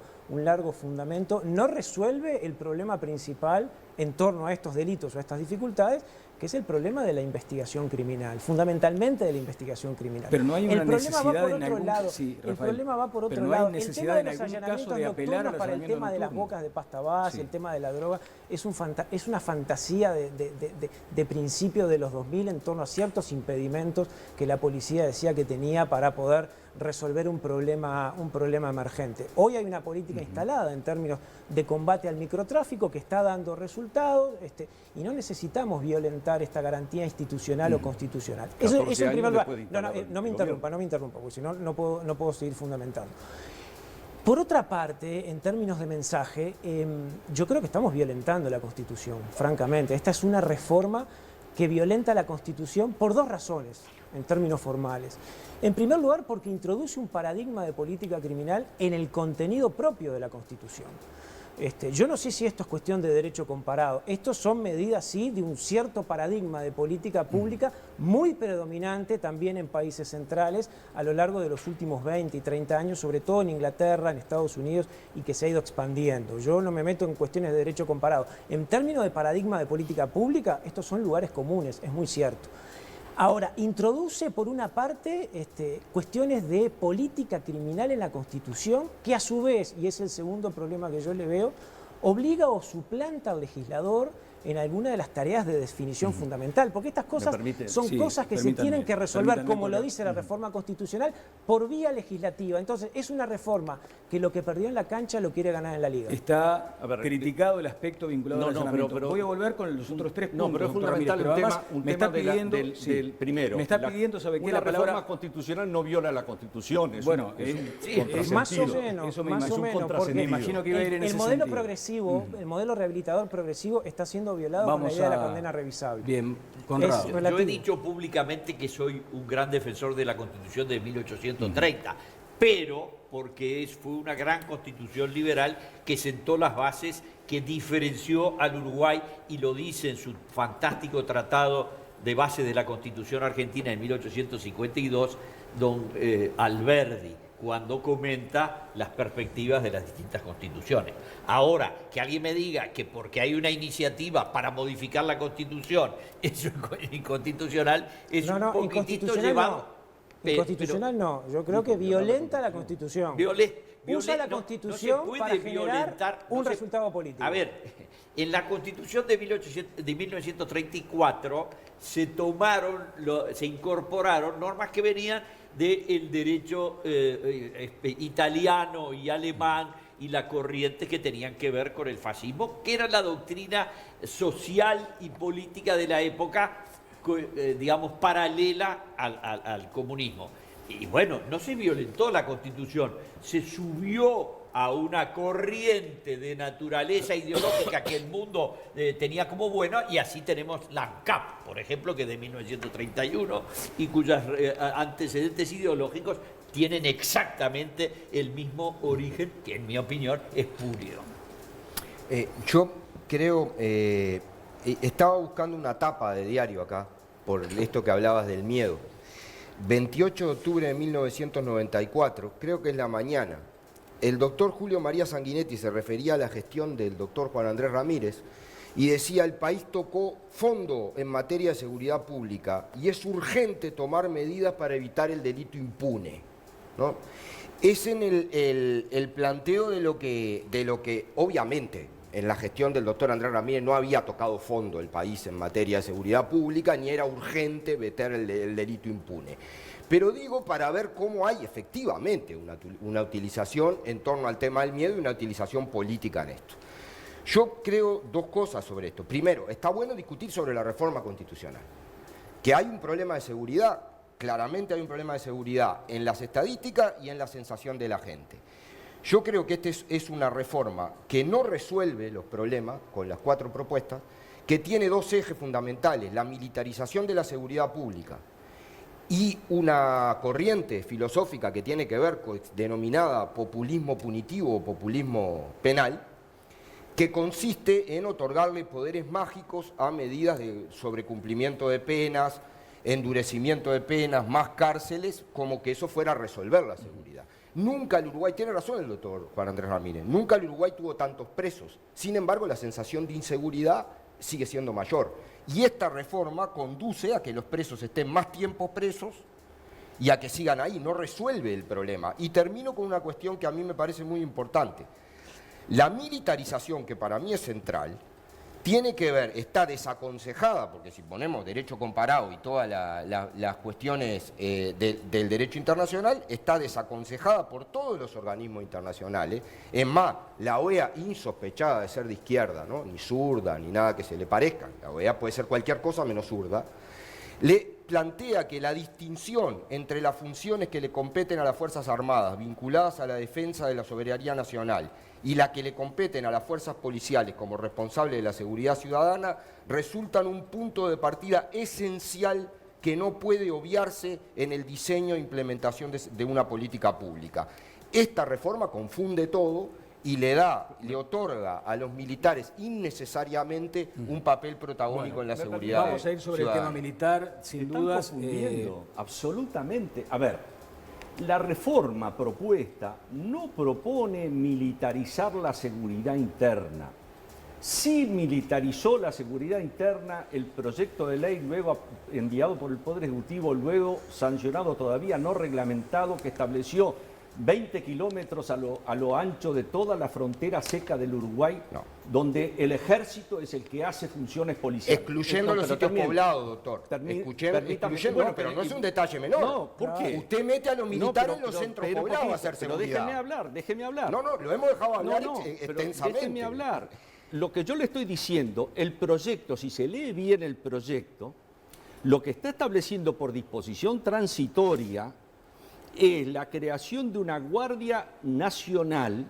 fundamento, no resuelve el problema principal en torno a estos delitos o a estas dificultades, que es el problema de la investigación criminal, fundamentalmente de la investigación criminal. Pero no hay una necesidad en algún lado. Sí, el problema va por otro lado. El tema de los allanamientos nocturnos para el tema de las bocas de pasta base, el tema de la droga, es una fantasía de principio de los 2000 en torno a ciertos impedimentos que la policía decía que tenía para poder resolver un problema emergente. Hoy hay una política instalada en términos de combate al microtráfico que está dando resultados y no necesitamos violentar esta garantía institucional o constitucional. Eso en primer lugar. No me interrumpa, porque si no, no puedo seguir fundamentando. Por otra parte, en términos de mensaje, yo creo que estamos violentando la Constitución, francamente. Esta es una reforma que violenta la Constitución por 2 razones, en términos formales. En primer lugar, porque introduce un paradigma de política criminal en el contenido propio de la Constitución. Yo no sé si esto es cuestión de derecho comparado. Estos son medidas, sí, de un cierto paradigma de política pública muy predominante también en países centrales a lo largo de los últimos 20 y 30 años, sobre todo en Inglaterra, en Estados Unidos, y que se ha ido expandiendo. Yo no me meto en cuestiones de derecho comparado. En términos de paradigma de política pública, estos son lugares comunes, es muy cierto. Ahora, introduce por una parte cuestiones de política criminal en la Constitución, que a su vez, y es el segundo problema que yo le veo, obliga o suplanta al legislador en alguna de las tareas de definición fundamental, porque estas cosas son cosas que se tienen que resolver, como lo dice la reforma constitucional, por vía legislativa. Entonces, es una reforma que lo que perdió en la cancha lo quiere ganar en la liga. Está criticado el aspecto vinculado al allanamiento. Pero voy a volver con los otros 3 puntos. No, pero es fundamental un tema del primero. Me está pidiendo, ¿sabe qué? La reforma constitucional no viola la Constitución. Bueno, es más o menos. Eso me imagino que iba a ir en ese sentido. El modelo progresivo, el modelo rehabilitador progresivo está siendo violado con la idea de la condena revisable. Bien, Conrado. Yo he dicho públicamente que soy un gran defensor de la Constitución de 1830, pero porque fue una gran constitución liberal que sentó las bases, que diferenció al Uruguay, y lo dice en su fantástico tratado de base de la Constitución Argentina en 1852, don Alberdi, cuando comenta las perspectivas de las distintas constituciones. Ahora, que alguien me diga que porque hay una iniciativa para modificar la Constitución es inconstitucional, es un poquitito llevado... Inconstitucional no, yo creo que violenta la Constitución. Usa la Constitución para generar un resultado político. A ver, en la Constitución de 1934 se incorporaron normas que venían del derecho italiano y alemán y la corriente que tenían que ver con el fascismo, que era la doctrina social y política de la época, digamos, paralela al comunismo. Y bueno, no se violentó la Constitución, se subió a una corriente de naturaleza ideológica que el mundo tenía como buena, y así tenemos la ANCAP, por ejemplo, que es de 1931 y cuyos antecedentes ideológicos tienen exactamente el mismo origen, que en mi opinión es espurio. Yo creo, estaba buscando una tapa de diario acá, por esto que hablabas del miedo. 28 de octubre de 1994, creo que es La Mañana, el doctor Julio María Sanguinetti se refería a la gestión del doctor Juan Andrés Ramírez y decía: el país tocó fondo en materia de seguridad pública y es urgente tomar medidas para evitar el delito impune, ¿no? Es en el planteo de lo que obviamente en la gestión del doctor Andrés Ramírez no había tocado fondo el país en materia de seguridad pública, ni era urgente vetar el delito impune. Pero digo, para ver cómo hay efectivamente una utilización en torno al tema del miedo y una utilización política en esto. Yo creo dos cosas sobre esto. Primero, está bueno discutir sobre la reforma constitucional. Que hay un problema de seguridad, claramente hay un problema de seguridad en las estadísticas y en la sensación de la gente. Yo creo que esta es una reforma que no resuelve los problemas con las 4 propuestas, que tiene 2 ejes fundamentales: la militarización de la seguridad pública y una corriente filosófica que tiene que ver con denominada populismo punitivo o populismo penal, que consiste en otorgarle poderes mágicos a medidas de sobrecumplimiento de penas, endurecimiento de penas, más cárceles, como que eso fuera a resolver la seguridad. Nunca el Uruguay, tiene razón el doctor Juan Andrés Ramírez, nunca el Uruguay tuvo tantos presos. Sin embargo, la sensación de inseguridad sigue siendo mayor. Y esta reforma conduce a que los presos estén más tiempo presos y a que sigan ahí, no resuelve el problema. Y termino con una cuestión que a mí me parece muy importante. La militarización, que para mí es central, tiene que ver, está desaconsejada, porque si ponemos derecho comparado y todas las cuestiones del derecho internacional, está desaconsejada por todos los organismos internacionales. Es más, la OEA, insospechada de ser de izquierda, ¿no? Ni zurda, ni nada que se le parezca, la OEA puede ser cualquier cosa menos zurda, le plantea que la distinción entre las funciones que le competen a las Fuerzas Armadas vinculadas a la defensa de la soberanía nacional y las que le competen a las fuerzas policiales como responsables de la seguridad ciudadana resultan un punto de partida esencial que no puede obviarse en el diseño e implementación de una política pública. Esta reforma confunde todo y le otorga a los militares innecesariamente un papel protagónico en la seguridad. Vamos a ir sobre el tema militar, sin dudas. Están confundiendo, absolutamente. A ver, la reforma propuesta no propone militarizar la seguridad interna. Sí militarizó la seguridad interna el proyecto de ley luego enviado por el Poder Ejecutivo, luego sancionado, todavía no reglamentado, que estableció 20 kilómetros a lo ancho de toda la frontera seca del Uruguay, donde el ejército es el que hace funciones policiales. Excluyendo los sitios poblados, doctor. Excluyendo, pero no es un detalle menor. No, ¿por qué? Usted mete a los militares en los centros poblados a hacer seguridad. Pero déjeme hablar. No, lo hemos dejado hablar extensamente. Déjeme hablar. Lo que yo le estoy diciendo, el proyecto, si se lee bien el proyecto, lo que está estableciendo por disposición transitoria es la creación de una Guardia Nacional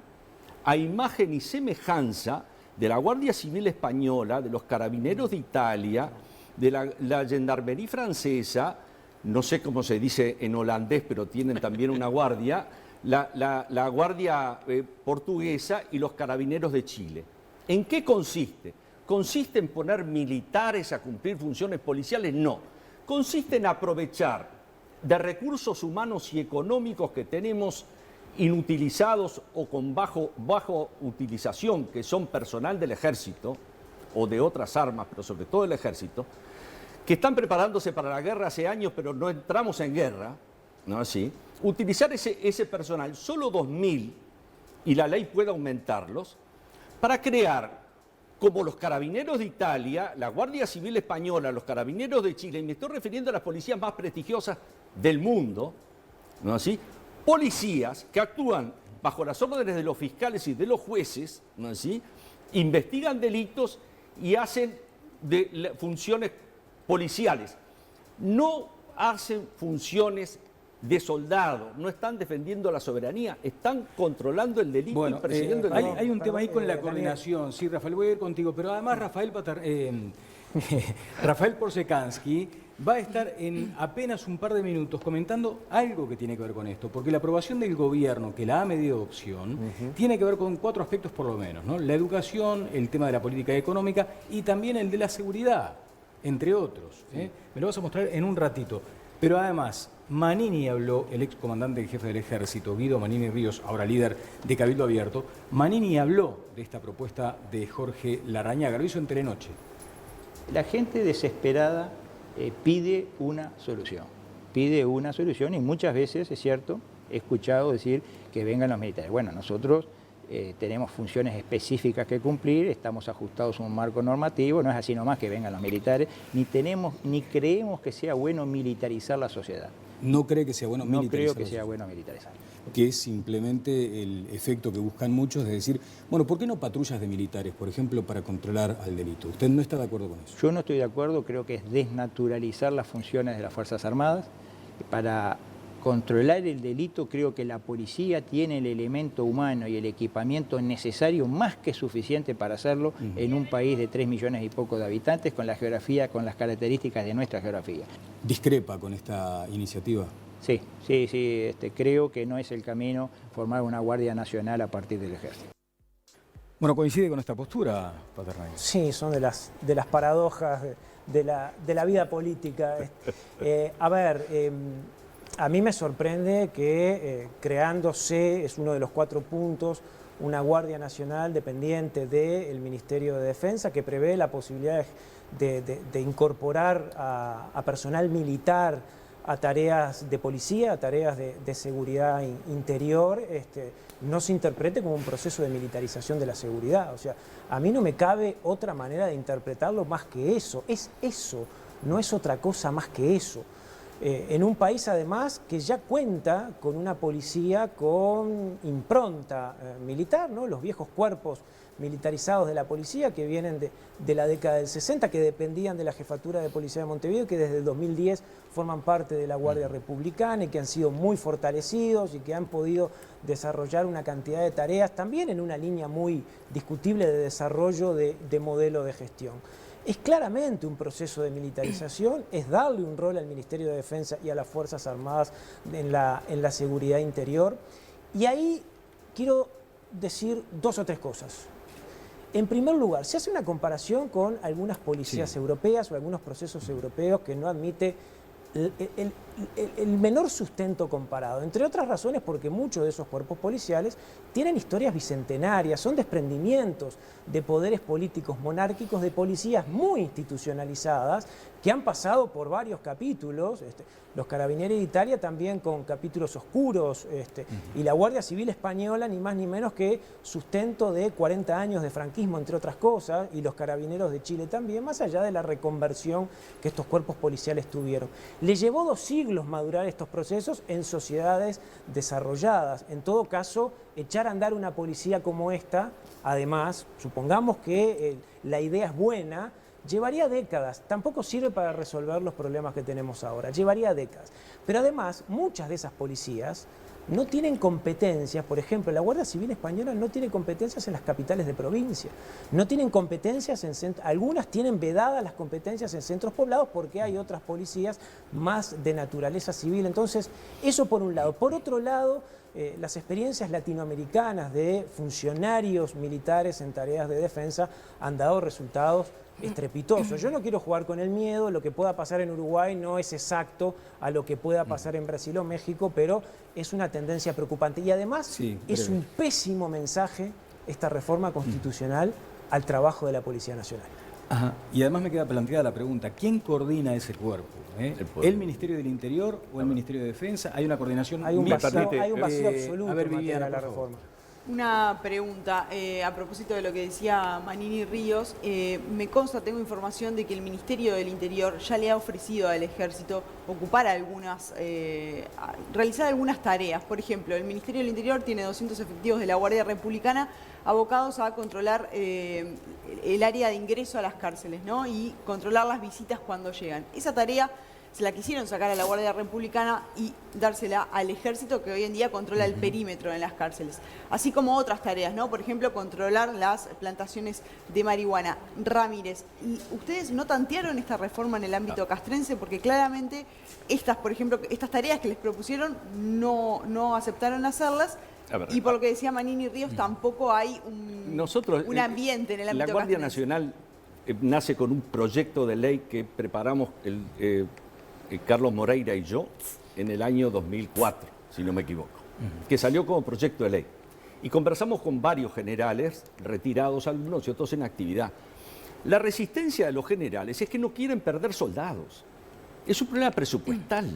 a imagen y semejanza de la Guardia Civil Española, de los Carabineros de Italia, de la Gendarmerie francesa, no sé cómo se dice en holandés, pero tienen también una guardia, la Guardia Portuguesa y los Carabineros de Chile. ¿En qué consiste? ¿Consiste en poner militares a cumplir funciones policiales? No. Consiste en aprovechar de recursos humanos y económicos que tenemos inutilizados o con bajo utilización, que son personal del ejército o de otras armas, pero sobre todo del ejército, que están preparándose para la guerra hace años, pero no entramos en guerra, ¿no? Así, utilizar ese personal, solo 2.000, y la ley puede aumentarlos, para crear, como los Carabineros de Italia, la Guardia Civil Española, los Carabineros de Chile, y me estoy refiriendo a las policías más prestigiosas del mundo, ¿no? Así, policías que actúan bajo las órdenes de los fiscales y de los jueces, ¿no? Así, investigan delitos y hacen funciones policiales. No hacen funciones de soldado, no están defendiendo la soberanía, están controlando el delito y persiguiendo el delito. Hay un tema ahí con la coordinación, sí, Rafael, voy a ir contigo, pero además Rafael Porsekansky va a estar en apenas un par de minutos comentando algo que tiene que ver con esto, porque la aprobación del gobierno, que la ha medido opción, tiene que ver con 4 aspectos por lo menos, ¿no? La educación, el tema de la política económica y también el de la seguridad, entre otros. Me lo vas a mostrar en un ratito. Pero además, Manini habló, el excomandante en jefe del ejército, Guido Manini Ríos, ahora líder de Cabildo Abierto, Manini habló de esta propuesta de Jorge Larrañaga, lo hizo en Telenoche. La gente desesperada pide una solución y muchas veces, es cierto, he escuchado decir que vengan los militares. Bueno, nosotros tenemos funciones específicas que cumplir, estamos ajustados a un marco normativo, no es así nomás que vengan los militares, ni creemos que sea bueno militarizar la sociedad. ¿No cree que sea bueno militarizar? No creo que sea bueno militarizar. Que es simplemente el efecto que buscan muchos de decir, bueno, ¿por qué no patrullas de militares, por ejemplo, para controlar al delito? ¿Usted no está de acuerdo con eso? Yo no estoy de acuerdo, creo que es desnaturalizar las funciones de las Fuerzas Armadas. Para controlar el delito creo que la policía tiene el elemento humano y el equipamiento necesario más que suficiente para hacerlo en un país de 3 millones y poco de habitantes con la geografía, con las características de nuestra geografía. ¿Discrepa con esta iniciativa? Sí, creo que no es el camino formar una Guardia Nacional a partir del Ejército. Bueno, ¿coincide con esta postura, Paternal? Sí, son de las paradojas de la vida política. A mí me sorprende que creándose, es uno de los 4 puntos, una Guardia Nacional dependiente del Ministerio de Defensa que prevé la posibilidad de incorporar a personal militar a tareas de policía, a tareas de seguridad interior, no se interprete como un proceso de militarización de la seguridad. O sea, a mí no me cabe otra manera de interpretarlo más que eso. Es eso, no es otra cosa más que eso. En un país además que ya cuenta con una policía con impronta militar, ¿no? Los viejos cuerpos militarizados de la policía que vienen de la década del 60, que dependían de la Jefatura de Policía de Montevideo y que desde el 2010 forman parte de la Guardia Republicana y que han sido muy fortalecidos y que han podido desarrollar una cantidad de tareas también en una línea muy discutible de desarrollo de modelo de gestión. Es claramente un proceso de militarización, es darle un rol al Ministerio de Defensa y a las Fuerzas Armadas en la seguridad interior. Y ahí quiero decir 2 o 3 cosas. En primer lugar, se hace una comparación con algunas policías europeas o algunos procesos europeos que no admite el menor sustento comparado, entre otras razones porque muchos de esos cuerpos policiales tienen historias bicentenarias, son desprendimientos de poderes políticos monárquicos, de policías muy institucionalizadas que han pasado por varios capítulos, los Carabineros de Italia también con capítulos oscuros, y la Guardia Civil Española ni más ni menos que sustento de 40 años de franquismo, entre otras cosas, y los Carabineros de Chile también, más allá de la reconversión que estos cuerpos policiales tuvieron. Le llevó 2 siglos madurar estos procesos en sociedades desarrolladas. En todo caso, echar a andar una policía como esta, además, supongamos que la idea es buena, llevaría décadas, tampoco sirve para resolver los problemas que tenemos ahora, llevaría décadas. Pero además, muchas de esas policías no tienen competencias, por ejemplo, la Guardia Civil Española no tiene competencias en las capitales de provincia, no tienen competencias en centros, algunas tienen vedadas las competencias en centros poblados porque hay otras policías más de naturaleza civil. Entonces, eso por un lado. Por otro lado, las experiencias latinoamericanas de funcionarios militares en tareas de defensa han dado resultados estrepitosos. Yo no quiero jugar con el miedo, lo que pueda pasar en Uruguay no es exacto a lo que pueda pasar en Brasil o México, pero es una tendencia preocupante. Y además es un pésimo mensaje esta reforma constitucional al trabajo de la Policía Nacional. Ajá. Y además me queda planteada la pregunta, ¿quién coordina ese cuerpo? ¿El Ministerio del Interior o el Ministerio de Defensa? ¿Hay una coordinación? Hay un vacío absoluto en materia de la reforma. Una pregunta a propósito de lo que decía Manini Ríos. Me consta, tengo información de que el Ministerio del Interior ya le ha ofrecido al Ejército realizar algunas tareas. Por ejemplo, el Ministerio del Interior tiene 200 efectivos de la Guardia Republicana abocados a controlar el área de ingreso a las cárceles, ¿no? Y controlar las visitas cuando llegan. Esa tarea se la quisieron sacar a la Guardia Republicana y dársela al Ejército, que hoy en día controla el perímetro en las cárceles. Así como otras tareas, ¿no? Por ejemplo, controlar las plantaciones de marihuana. Ramírez, ¿ustedes no tantearon esta reforma en el ámbito castrense? Porque claramente por ejemplo, estas tareas que les propusieron no aceptaron hacerlas. Y por lo que decía Manini Ríos, tampoco hay un ambiente en el ámbito castrense. La Guardia Nacional nace con un proyecto de ley que preparamos Carlos Moreira y yo en el año 2004, si no me equivoco, que salió como proyecto de ley. Y conversamos con varios generales retirados, algunos y otros en actividad. La resistencia de los generales es que no quieren perder soldados. Es un problema presupuestal,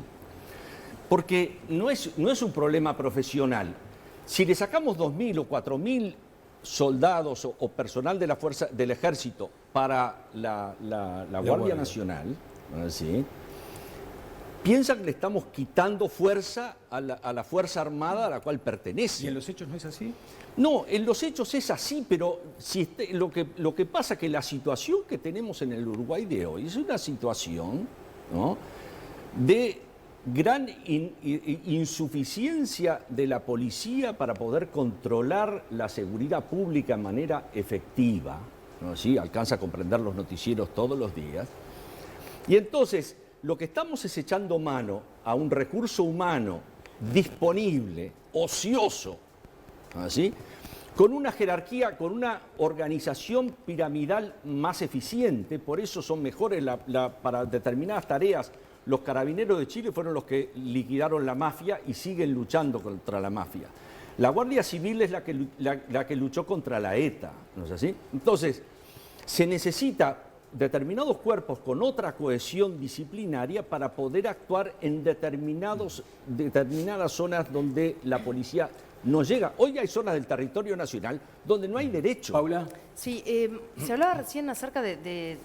porque no es un problema profesional. Si le sacamos 2.000 o 4.000 soldados o personal de la fuerza del Ejército para la Guardia Nacional, ¿sí? Piensan que le estamos quitando fuerza a la Fuerza Armada a la cual pertenece. ¿Y en los hechos no es así? No, en los hechos es así, pero lo que pasa es que la situación que tenemos en el Uruguay de hoy es una situación, ¿no?, de gran insuficiencia de la policía para poder controlar la seguridad pública de manera efectiva, ¿no? Sí, alcanza a comprender los noticieros todos los días. Y entonces, lo que estamos es echando mano a un recurso humano disponible, ocioso, ¿sí?, con una jerarquía, con una organización piramidal más eficiente. Por eso son mejores para determinadas tareas. Los carabineros de Chile fueron los que liquidaron la mafia y siguen luchando contra la mafia. La Guardia Civil es la que luchó contra la ETA, ¿no es así? Entonces, se necesita determinados cuerpos con otra cohesión disciplinaria para poder actuar en determinadas zonas donde la policía no llega. Hoy hay zonas del territorio nacional donde no hay derecho. Paula. Sí, se hablaba recién acerca de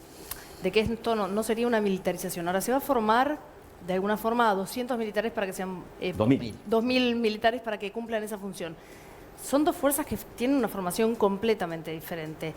que esto no sería una militarización. Ahora se va a formar de alguna forma a 200 militares para que sean 2.000 militares para que cumplan esa función. Son dos fuerzas que tienen una formación completamente diferente.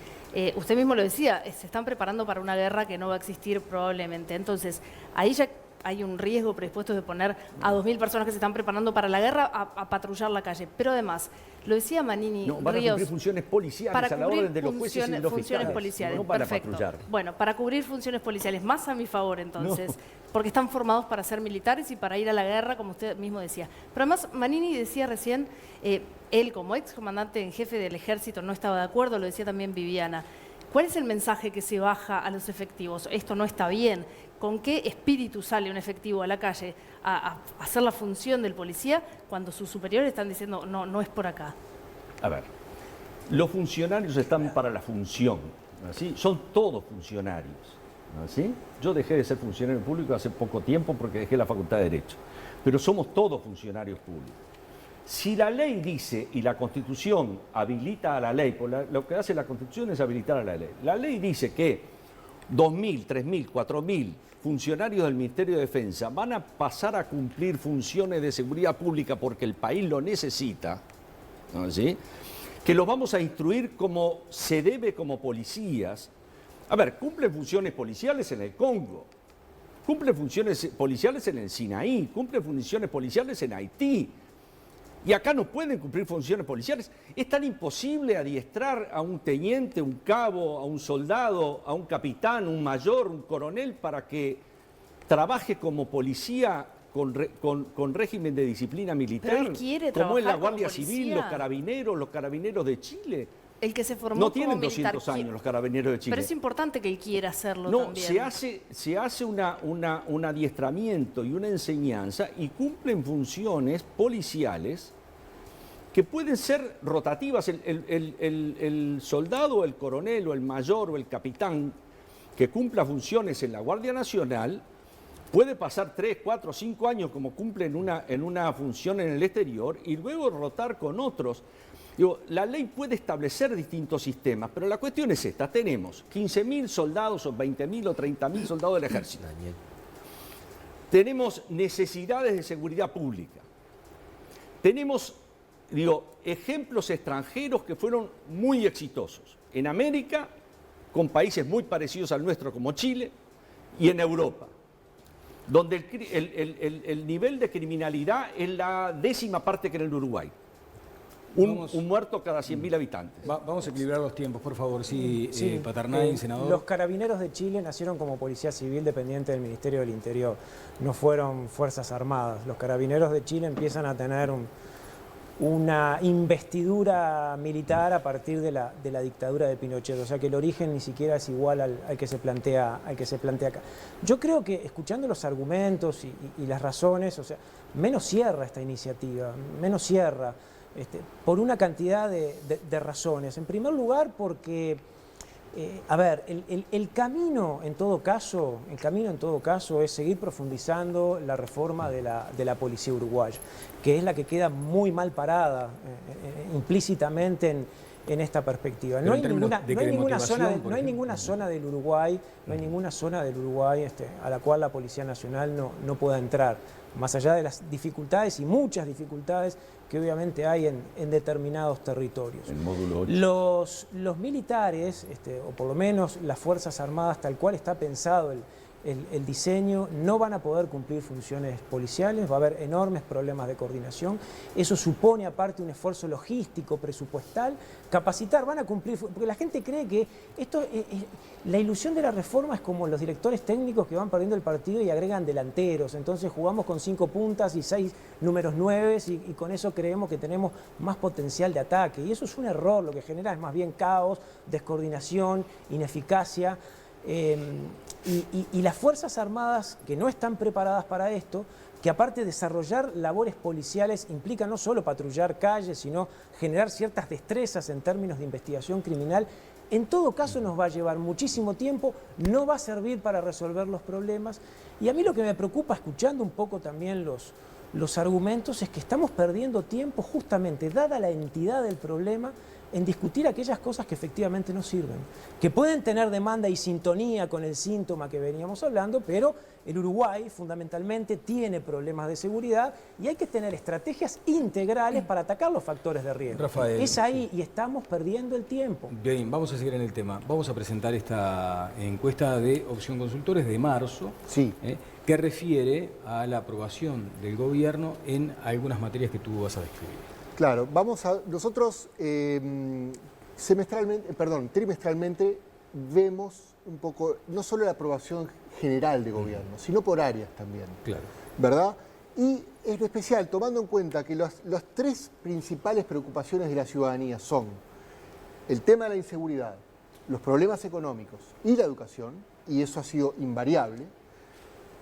Usted mismo lo decía, se están preparando para una guerra que no va a existir probablemente. Entonces, ahí ya hay un riesgo predispuesto de poner a 2.000 personas que se están preparando para la guerra a patrullar la calle. Pero además, lo decía Manini Ríos... van a cumplir funciones policiales a la orden de los jueces y de los fiscales. Policiales, no para perfecto. patrullar. Bueno, para cubrir funciones policiales, más a mi favor entonces, porque están formados para ser militares y para ir a la guerra, como usted mismo decía. Pero además, Manini decía recién, él como ex comandante en jefe del Ejército no estaba de acuerdo, lo decía también Viviana. ¿Cuál es el mensaje que se baja a los efectivos? Esto no está bien. ¿Con qué espíritu sale un efectivo a la calle a hacer la función del policía cuando sus superiores están diciendo no es por acá? A ver, los funcionarios están para la función, ¿sí? Son todos funcionarios, ¿sí? Yo dejé de ser funcionario público hace poco tiempo porque dejé la Facultad de Derecho, pero somos todos funcionarios públicos. Si la ley dice, y la Constitución habilita a la ley, lo que hace la Constitución es habilitar a la ley. La ley dice que 2.000, 3.000, 4.000 funcionarios del Ministerio de Defensa van a pasar a cumplir funciones de seguridad pública porque el país lo necesita, ¿sí?, que los vamos a instruir como se debe como policías. A ver, cumplen funciones policiales en el Congo, cumplen funciones policiales en el Sinaí, cumplen funciones policiales en Haití. Y acá no pueden cumplir funciones policiales. Es tan imposible adiestrar a un teniente, un cabo, a un soldado, a un capitán, un mayor, un coronel, para que trabaje como policía con régimen de disciplina militar, Pero él quiere como es la trabajar como Guardia Civil, policía. los carabineros de Chile. El que se formó No tienen como militar 200 años los carabineros de Chile. Pero es importante que él quiera hacerlo No, también. se hace un adiestramiento y una enseñanza y cumplen funciones policiales que pueden ser rotativas. El soldado, el coronel o el mayor o el capitán que cumpla funciones en la Guardia Nacional puede pasar 3, 4, 5 años como cumple en una función en el exterior y luego rotar con otros. Digo, la ley puede establecer distintos sistemas, pero la cuestión es esta. Tenemos 15.000 soldados o 20.000 o 30.000 soldados del ejército. Tenemos necesidades de seguridad pública. Tenemos, ejemplos extranjeros que fueron muy exitosos. En América, con países muy parecidos al nuestro como Chile, y en Europa, donde el nivel de criminalidad es la 10ª parte que en el Uruguay. Un muerto cada 100.000 habitantes. Vamos a equilibrar los tiempos, por favor. Sí, Paternay, senador. Los carabineros de Chile nacieron como policía civil dependiente del Ministerio del Interior. No fueron fuerzas armadas. Los carabineros de Chile empiezan a tener una investidura militar a partir de la dictadura de Pinochet. O sea que el origen ni siquiera es igual al que se plantea acá. Yo creo que escuchando los argumentos y las razones, o sea, menos cierra esta iniciativa, menos cierra. Por una cantidad de razones. En primer lugar, porque, el camino en todo caso es seguir profundizando la reforma de la policía uruguaya, que es la que queda muy mal parada implícitamente en esta perspectiva. No hay ninguna zona del Uruguay a la cual la Policía Nacional no pueda entrar, más allá de las dificultades y muchas dificultades que obviamente hay en determinados territorios. El módulo 8. Los militares, o por lo menos las Fuerzas Armadas, tal cual está pensado el diseño, no van a poder cumplir funciones policiales, va a haber enormes problemas de coordinación. Eso supone aparte un esfuerzo logístico, presupuestal, capacitar, van a cumplir, porque la gente cree que esto, la ilusión de la reforma es como los directores técnicos que van perdiendo el partido y agregan delanteros, entonces jugamos con 5 puntas y 6 números 9 y con eso creemos que tenemos más potencial de ataque, y eso es un error, lo que genera es más bien caos, descoordinación, ineficacia. Y las Fuerzas Armadas que no están preparadas para esto, que aparte de desarrollar labores policiales implica no solo patrullar calles, sino generar ciertas destrezas en términos de investigación criminal, en todo caso nos va a llevar muchísimo tiempo, no va a servir para resolver los problemas. Y a mí lo que me preocupa, escuchando un poco también los argumentos, es que estamos perdiendo tiempo justamente, dada la entidad del problema, en discutir aquellas cosas que efectivamente no sirven, que pueden tener demanda y sintonía con el síntoma que veníamos hablando, pero el Uruguay fundamentalmente tiene problemas de seguridad y hay que tener estrategias integrales para atacar los factores de riesgo. Rafael, es ahí y estamos perdiendo el tiempo. Bien, vamos a seguir en el tema. Vamos a presentar esta encuesta de Opción Consultores de marzo, que refiere a la aprobación del gobierno en algunas materias que tú vas a describir. Claro, nosotros trimestralmente vemos un poco, no solo la aprobación general de gobierno, sino por áreas también. Claro. ¿Verdad? Y en especial, tomando en cuenta que las 3 principales preocupaciones de la ciudadanía son el tema de la inseguridad, los problemas económicos y la educación, y eso ha sido invariable,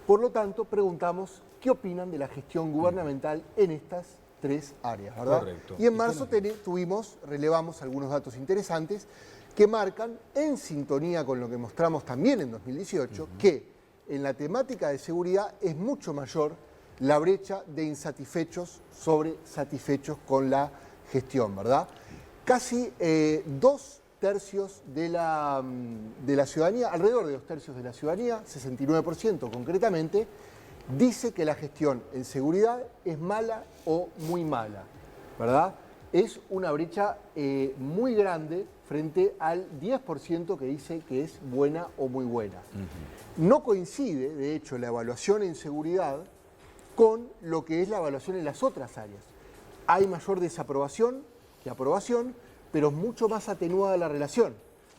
por lo tanto, preguntamos qué opinan de la gestión gubernamental en estas 3 áreas, ¿verdad? Correcto. Y en marzo relevamos algunos datos interesantes que marcan, en sintonía con lo que mostramos también en 2018, que en la temática de seguridad es mucho mayor la brecha de insatisfechos sobre satisfechos con la gestión, ¿verdad? Casi 2 tercios de la ciudadanía, alrededor de 2 tercios de la ciudadanía, 69% concretamente, dice que la gestión en seguridad es mala o muy mala, ¿verdad? Es una brecha muy grande frente al 10% que dice que es buena o muy buena. No coincide, de hecho, la evaluación en seguridad con lo que es la evaluación en las otras áreas. Hay mayor desaprobación que aprobación, pero mucho más atenuada la relación.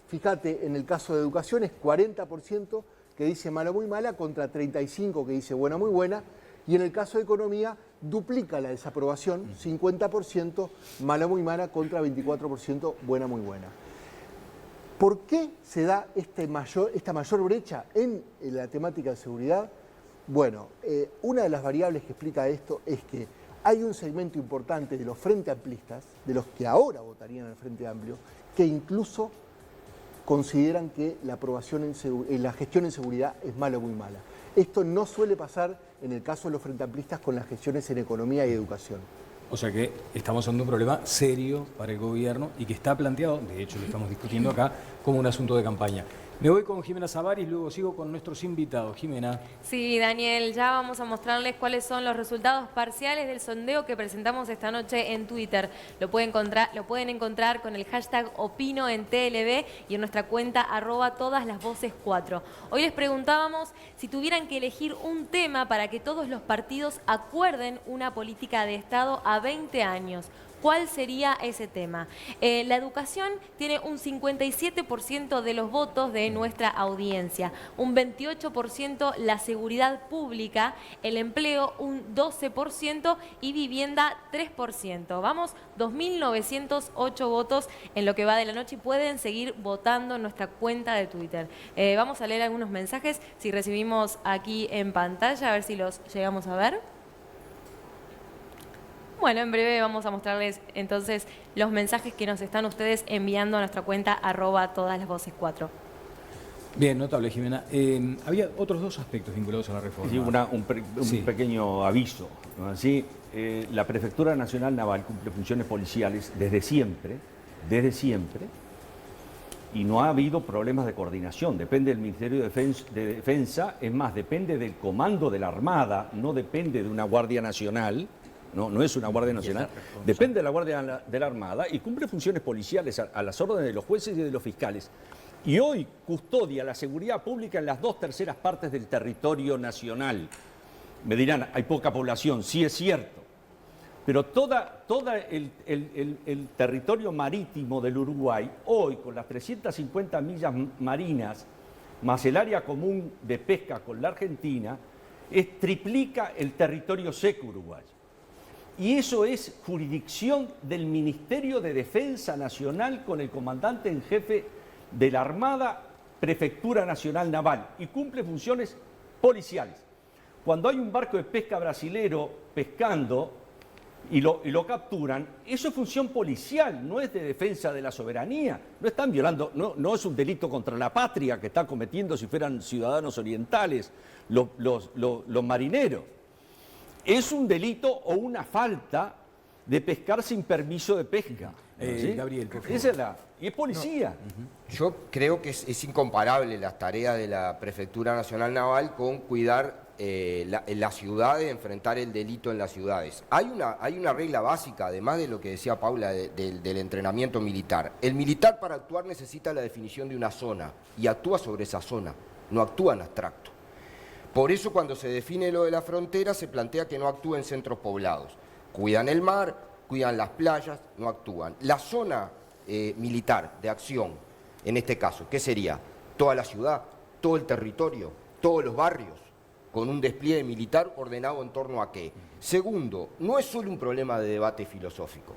Fíjate, en el caso de educación es 40% que dice mala o muy mala, contra 35% que dice buena muy buena, Y en el caso de economía, duplica la desaprobación, 50% mala muy mala contra 24% buena muy buena. ¿Por qué se da esta mayor brecha en la temática de seguridad? Bueno, una de las variables que explica esto es que hay un segmento importante de los frente amplistas, de los que ahora votarían al Frente Amplio, que incluso consideran que la aprobación en la gestión en seguridad es mala o muy mala. Esto no suele pasar en el caso de los frente amplistas con las gestiones en economía y educación. O sea que estamos ante un problema serio para el gobierno y que está planteado, de hecho lo estamos discutiendo acá, como un asunto de campaña. Me voy con Jimena Savaris, luego sigo con nuestros invitados. Jimena. Sí, Daniel, ya vamos a mostrarles cuáles son los resultados parciales del sondeo que presentamos esta noche en Twitter. Lo pueden encontrar con el hashtag Opino en TLB y en nuestra cuenta @todaslasvoces4. Hoy les preguntábamos si tuvieran que elegir un tema para que todos los partidos acuerden una política de Estado a 20 años. ¿Cuál sería ese tema? La educación tiene un 57% de los votos de nuestra audiencia, un 28% la seguridad pública, el empleo un 12% y vivienda 3%. Vamos, 2.908 votos en lo que va de la noche y pueden seguir votando en nuestra cuenta de Twitter. Vamos a leer algunos mensajes, si recibimos aquí en pantalla, a ver si los llegamos a ver. Bueno, en breve vamos a mostrarles entonces los mensajes que nos están ustedes enviando a nuestra cuenta @todaslasvoces4. Bien, notable, Jimena. Había otros dos aspectos vinculados a la reforma. Sí, un pequeño aviso, ¿no? Así, la Prefectura Nacional Naval cumple funciones policiales desde siempre, y no ha habido problemas de coordinación. Depende del Ministerio de Defensa, es más, depende del Comando de la Armada, no depende de una Guardia Nacional. No es una Guardia Nacional, depende de la Guardia de la Armada y cumple funciones policiales a las órdenes de los jueces y de los fiscales. Y hoy custodia la seguridad pública en las 2/3 partes del territorio nacional. Me dirán, hay poca población, sí es cierto, pero todo el territorio marítimo del Uruguay, hoy con las 350 millas marinas, más el área común de pesca con la Argentina, triplica el territorio seco uruguayo. Y eso es jurisdicción del Ministerio de Defensa Nacional con el comandante en jefe de la Armada, Prefectura Nacional Naval, y cumple funciones policiales. Cuando hay un barco de pesca brasilero pescando y lo capturan, eso es función policial, no es de defensa de la soberanía. No están violando, no es un delito contra la patria que están cometiendo si fueran ciudadanos orientales los marineros. Es un delito o una falta de pescar sin permiso de pesca. ¿Sí? Gabriel, por favor. Esa es y es policía. Yo creo que es incomparable las tareas de la Prefectura Nacional Naval con cuidar las ciudades, enfrentar el delito en las ciudades. Hay una regla básica, además de lo que decía Paula, del entrenamiento militar. El militar para actuar necesita la definición de una zona y actúa sobre esa zona, no actúa en abstracto. Por eso cuando se define lo de la frontera se plantea que no actúa en centros poblados. Cuidan el mar, cuidan las playas, no actúan. La zona militar de acción, en este caso, ¿qué sería? Toda la ciudad, todo el territorio, todos los barrios, con un despliegue militar ordenado en torno a qué. Segundo, no es solo un problema de debate filosófico.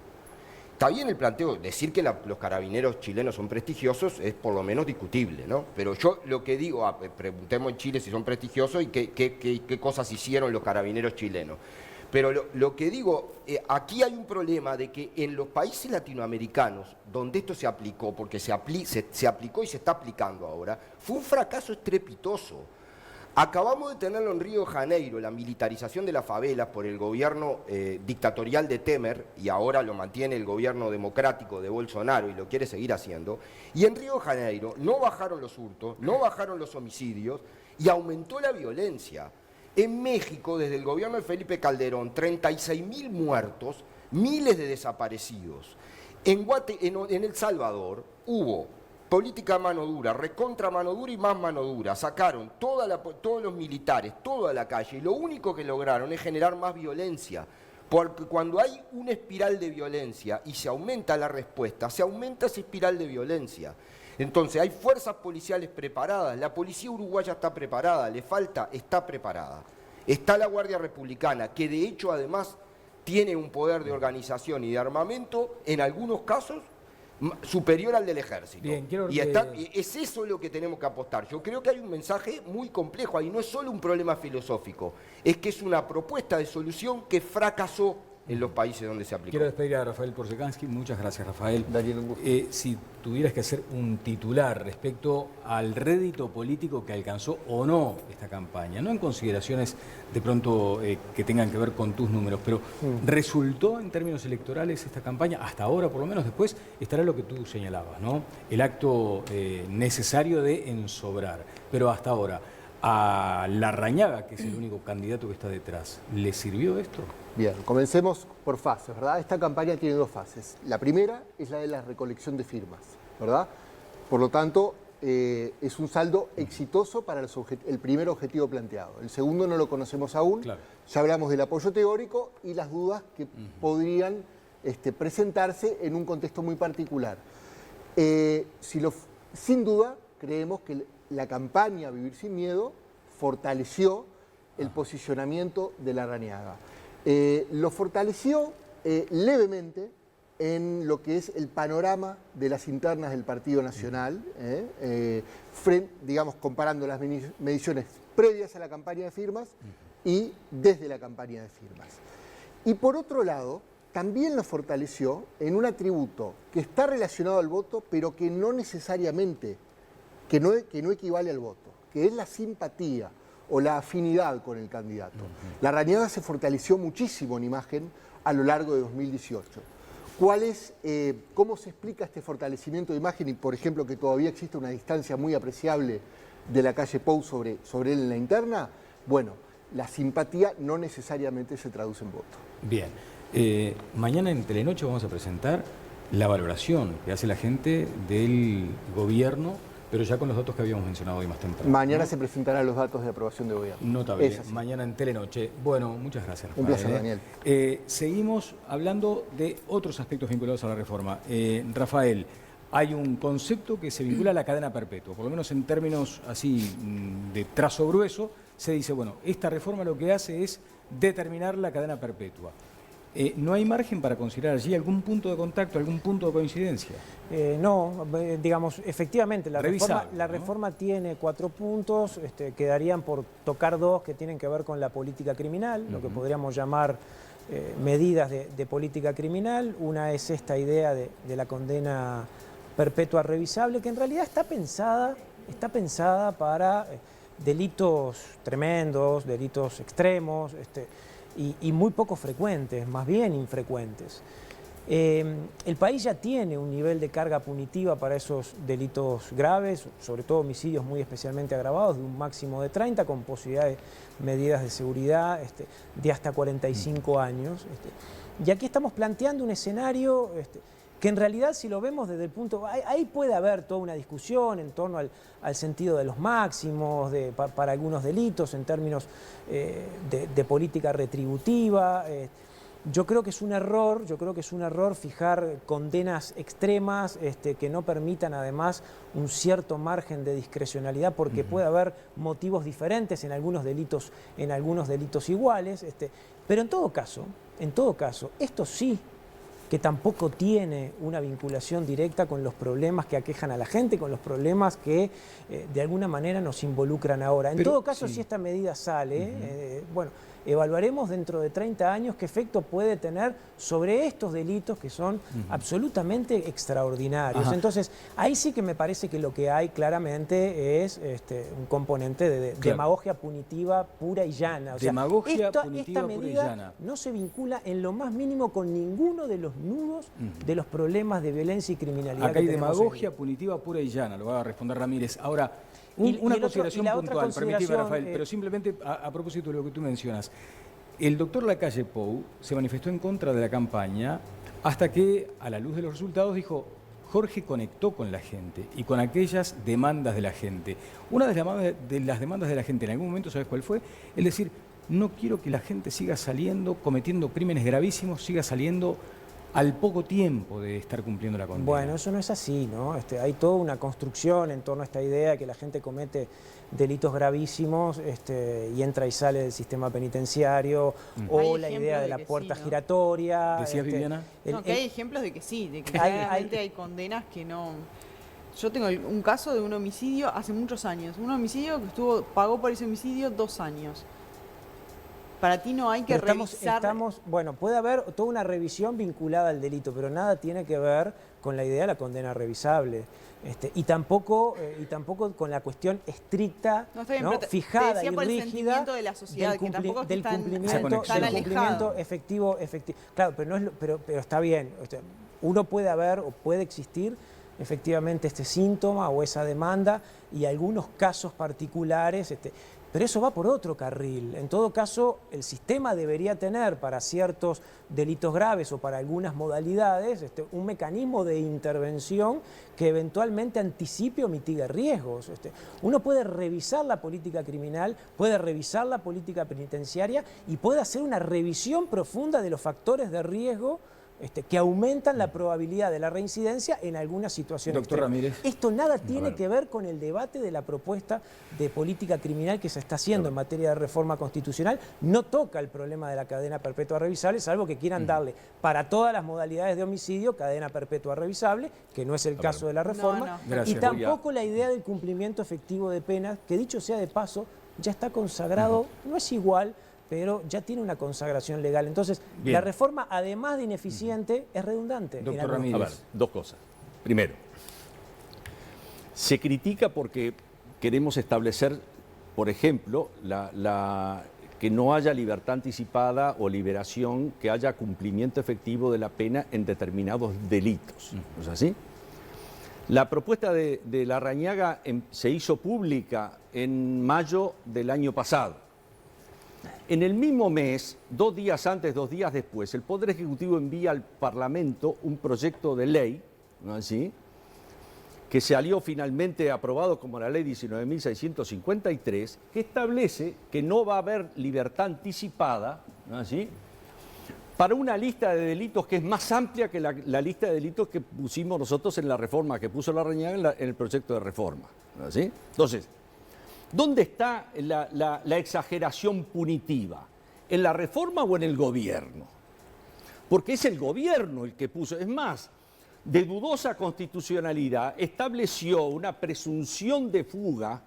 Está bien el planteo, decir que los carabineros chilenos son prestigiosos es por lo menos discutible, ¿no? Pero yo lo que digo, preguntemos en Chile si son prestigiosos y qué cosas hicieron los carabineros chilenos. Pero lo que digo, aquí hay un problema de que en los países latinoamericanos, donde esto se aplicó, porque se aplicó y se está aplicando ahora, fue un fracaso estrepitoso. Acabamos de tenerlo en Río de Janeiro, la militarización de las favelas por el gobierno dictatorial de Temer, y ahora lo mantiene el gobierno democrático de Bolsonaro y lo quiere seguir haciendo. Y en Río de Janeiro no bajaron los hurtos, no bajaron los homicidios y aumentó la violencia. En México, desde el gobierno de Felipe Calderón, 36.000 muertos, miles de desaparecidos. En El Salvador hubo política mano dura, recontra mano dura y más mano dura. Sacaron todos los militares, toda la calle, y lo único que lograron es generar más violencia. Porque cuando hay una espiral de violencia y se aumenta la respuesta, se aumenta esa espiral de violencia. Entonces hay fuerzas policiales preparadas, la policía uruguaya está preparada, le falta, está preparada. Está la Guardia Republicana, que de hecho además tiene un poder de organización y de armamento, en algunos casos, superior al del ejército. Bien, y es eso lo que tenemos que apostar. Yo creo que hay un mensaje muy complejo ahí, no es solo un problema filosófico, es que es una propuesta de solución que fracasó en los países donde se aplicó. Quiero despedir a Rafael Porzekansky. Muchas gracias, Rafael. Daniel, un gusto. Si tuvieras que hacer un titular respecto al rédito político que alcanzó o no esta campaña, no en consideraciones de pronto que tengan que ver con tus números, pero ¿resultó en términos electorales esta campaña? Hasta ahora, por lo menos, después estará lo que tú señalabas, ¿no? El acto necesario de ensobrar. Pero hasta ahora, a Larrañaga, que es el único candidato que está detrás, ¿le sirvió esto? Bien, comencemos por fases, ¿verdad? Esta campaña tiene dos fases. La primera es la de la recolección de firmas, ¿verdad? Por lo tanto, es un saldo exitoso para el primer objetivo planteado. El segundo no lo conocemos aún. Claro. Ya hablamos del apoyo teórico y las dudas que podrían presentarse en un contexto muy particular. Sin duda, creemos que la campaña Vivir Sin Miedo fortaleció el posicionamiento de Larrañaga. Lo fortaleció levemente en lo que es el panorama de las internas del Partido Nacional, digamos, comparando las mediciones previas a la campaña de firmas y desde la campaña de firmas. Y por otro lado, también lo fortaleció en un atributo que está relacionado al voto, pero que no necesariamente, que no equivale al voto, que es la simpatía o la afinidad con el candidato. Larrañaga se fortaleció muchísimo en imagen a lo largo de 2018. ¿Cómo se explica este fortalecimiento de imagen y, por ejemplo, que todavía existe una distancia muy apreciable de la calle Pou sobre él en la interna? Bueno, la simpatía no necesariamente se traduce en voto. Bien. Mañana en Telenoche vamos a presentar la valoración que hace la gente del gobierno, pero ya con los datos que habíamos mencionado hoy más temprano. Mañana se presentarán los datos de aprobación de gobierno. Notable. Mañana en Telenoche. Bueno, muchas gracias, Rafael. Un placer, Daniel. Seguimos hablando de otros aspectos vinculados a la reforma. Rafael, hay un concepto que se vincula a la cadena perpetua, por lo menos en términos así de trazo grueso, se dice, bueno, esta reforma lo que hace es determinar la cadena perpetua. ¿No hay margen para considerar allí algún punto de contacto, algún punto de coincidencia? No, digamos, efectivamente, la reforma tiene 4 puntos, quedarían por tocar 2 que tienen que ver con la política criminal, lo que podríamos llamar medidas de política criminal. Una es esta idea de la condena perpetua revisable, que en realidad está pensada para delitos tremendos, delitos extremos, y muy poco frecuentes, más bien infrecuentes. El país ya tiene un nivel de carga punitiva para esos delitos graves, sobre todo homicidios muy especialmente agravados, de un máximo de 30, con posibilidad de medidas de seguridad de hasta 45 años. Y aquí estamos planteando un escenario que en realidad, si lo vemos desde el punto... Ahí puede haber toda una discusión en torno al sentido de los máximos para algunos delitos, en términos de política retributiva. Yo creo que es un error fijar condenas extremas que no permitan además un cierto margen de discrecionalidad, porque puede haber motivos diferentes en algunos delitos iguales. Pero en todo caso, esto sí que tampoco tiene una vinculación directa con los problemas que aquejan a la gente, con los problemas que de alguna manera nos involucran ahora. En todo caso, si esta medida sale, bueno, evaluaremos dentro de 30 años qué efecto puede tener sobre estos delitos que son absolutamente extraordinarios. Entonces, ahí sí que me parece que lo que hay claramente es un componente de demagogia punitiva pura y llana. O sea, esta medida no se vincula en lo más mínimo con ninguno de los nudos de los problemas de violencia y criminalidad. Acá hay demagogia punitiva pura y llana, lo va a responder Ramírez. Ahora, una consideración puntual, permitime, Rafael, pero simplemente a propósito de lo que tú mencionas. El doctor Lacalle Pou se manifestó en contra de la campaña hasta que, a la luz de los resultados, dijo: Jorge conectó con la gente y con aquellas demandas de la gente. Una de las demandas de la gente en algún momento, ¿sabes cuál fue? Es decir, no quiero que la gente siga saliendo, cometiendo crímenes gravísimos, siga saliendo al poco tiempo de estar cumpliendo la condena. Bueno, eso no es así, ¿no? Hay toda una construcción en torno a esta idea de que la gente comete delitos gravísimos y entra y sale del sistema penitenciario, o la idea de la puerta giratoria. ¿Decías, Viviana? No, que hay ejemplos de que sí, de que realmente hay condenas que no... Yo tengo un caso de un homicidio hace muchos años, un homicidio que pagó por ese homicidio 2 años. Para ti no hay que revisar... Bueno, puede haber toda una revisión vinculada al delito, pero nada tiene que ver con la idea de la condena revisable. Y tampoco con la cuestión estricta, fijada y rígida de la sociedad, del cumplimiento efectivo. Claro, pero está bien. Uno puede haber o puede existir efectivamente este síntoma o esa demanda y algunos casos particulares, pero eso va por otro carril. En todo caso, el sistema debería tener para ciertos delitos graves o para algunas modalidades un mecanismo de intervención que eventualmente anticipe o mitigue riesgos. Uno puede revisar la política criminal, puede revisar la política penitenciaria y puede hacer una revisión profunda de los factores de riesgo que aumentan la probabilidad de la reincidencia en algunas situaciones. Doctor Ramírez. Esto nada tiene que ver con el debate de la propuesta de política criminal que se está haciendo en materia de reforma constitucional. No toca el problema de la cadena perpetua revisable, salvo que quieran darle para todas las modalidades de homicidio cadena perpetua revisable, que no es el caso de la reforma, y tampoco la idea del cumplimiento efectivo de penas, que dicho sea de paso, ya está consagrado, no es igual, pero ya tiene una consagración legal. Entonces, la reforma, además de ineficiente, es redundante. Doctor Ramírez. A ver, 2 cosas. Primero, se critica porque queremos establecer, por ejemplo, que no haya libertad anticipada o liberación, que haya cumplimiento efectivo de la pena en determinados delitos. ¿No es así? La propuesta de Larrañaga se hizo pública en mayo del año pasado. En el mismo mes, 2 días antes, 2 días después, el Poder Ejecutivo envía al Parlamento un proyecto de ley, ¿no es así?, que salió finalmente aprobado como la Ley 19.653, que establece que no va a haber libertad anticipada, ¿no es así?, para una lista de delitos que es más amplia que la lista de delitos que pusimos nosotros en la reforma, que puso Larrañaga en el proyecto de reforma, ¿no es así? Entonces, ¿dónde está la exageración punitiva? ¿En la reforma o en el gobierno? Porque es el gobierno el que puso. Es más, de dudosa constitucionalidad, estableció una presunción de fuga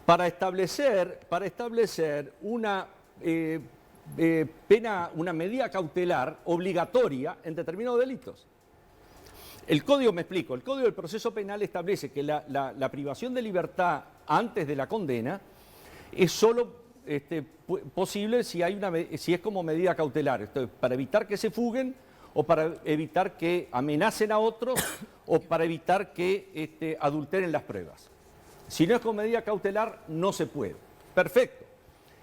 para establecer una pena, una medida cautelar obligatoria en determinados delitos. El Código, me explico, el Código del Proceso Penal establece que la privación de libertad antes de la condena es solo posible si es como medida cautelar, esto, para evitar que se fuguen o para evitar que amenacen a otros o para evitar que adulteren las pruebas. Si no es con medida cautelar, no se puede. Perfecto.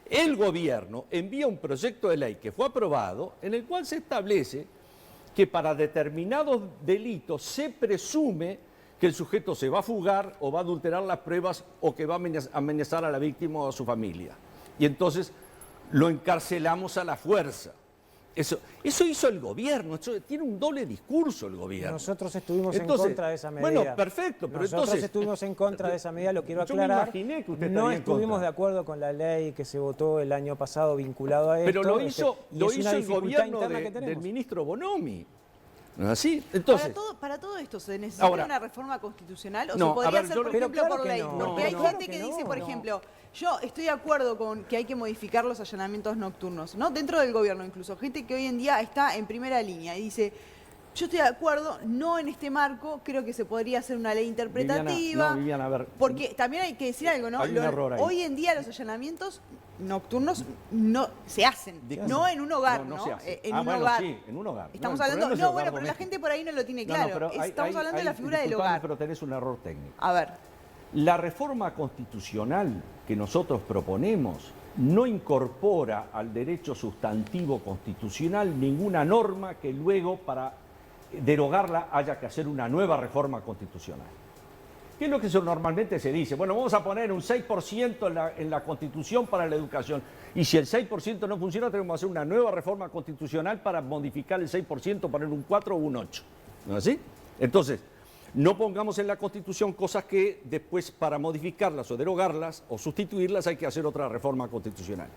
El gobierno envía un proyecto de ley que fue aprobado en el cual se establece que para determinados delitos se presume que el sujeto se va a fugar o va a adulterar las pruebas o que va a amenazar a la víctima o a su familia. Y entonces lo encarcelamos a la fuerza. Eso hizo el gobierno, tiene un doble discurso el gobierno. Nosotros estuvimos en contra de esa medida. Bueno, perfecto, pero nosotros estuvimos en contra de esa medida, lo quiero aclarar. Yo me imaginé que usted no estaría estuvimos de acuerdo con la ley que se votó el año pasado vinculado a esto. Pero lo hizo el gobierno del ministro Bonomi. ¿No es así? Entonces, para todo esto, ¿se necesita una reforma constitucional o se podría hacer, por ejemplo, por ley? Porque hay gente que dice, por ejemplo, yo estoy de acuerdo con que hay que modificar los allanamientos nocturnos, ¿no? Dentro del gobierno incluso, gente que hoy en día está en primera línea y dice, yo estoy de acuerdo, no en este marco, creo que se podría hacer una ley interpretativa. Viviana, a ver, porque también hay que decir algo, ¿no? Hay un error ahí. Hoy en día los allanamientos nocturnos no se hacen, no en un hogar, ¿no? En un hogar. Sí, en un hogar. Estamos hablando, pero la gente por ahí no lo tiene claro. Estamos hablando de la figura del hogar. Pero tenés un error técnico. A ver. La reforma constitucional que nosotros proponemos no incorpora al derecho sustantivo constitucional ninguna norma que luego para derogarla haya que hacer una nueva reforma constitucional. ¿Qué es lo que normalmente se dice? Bueno, vamos a poner un 6% en la Constitución para la educación. Y si el 6% no funciona, tenemos que hacer una nueva reforma constitucional para modificar el 6%, poner un 4 o un 8. ¿No es así? Entonces, no pongamos en la Constitución cosas que después para modificarlas o derogarlas o sustituirlas hay que hacer otra reforma constitucional.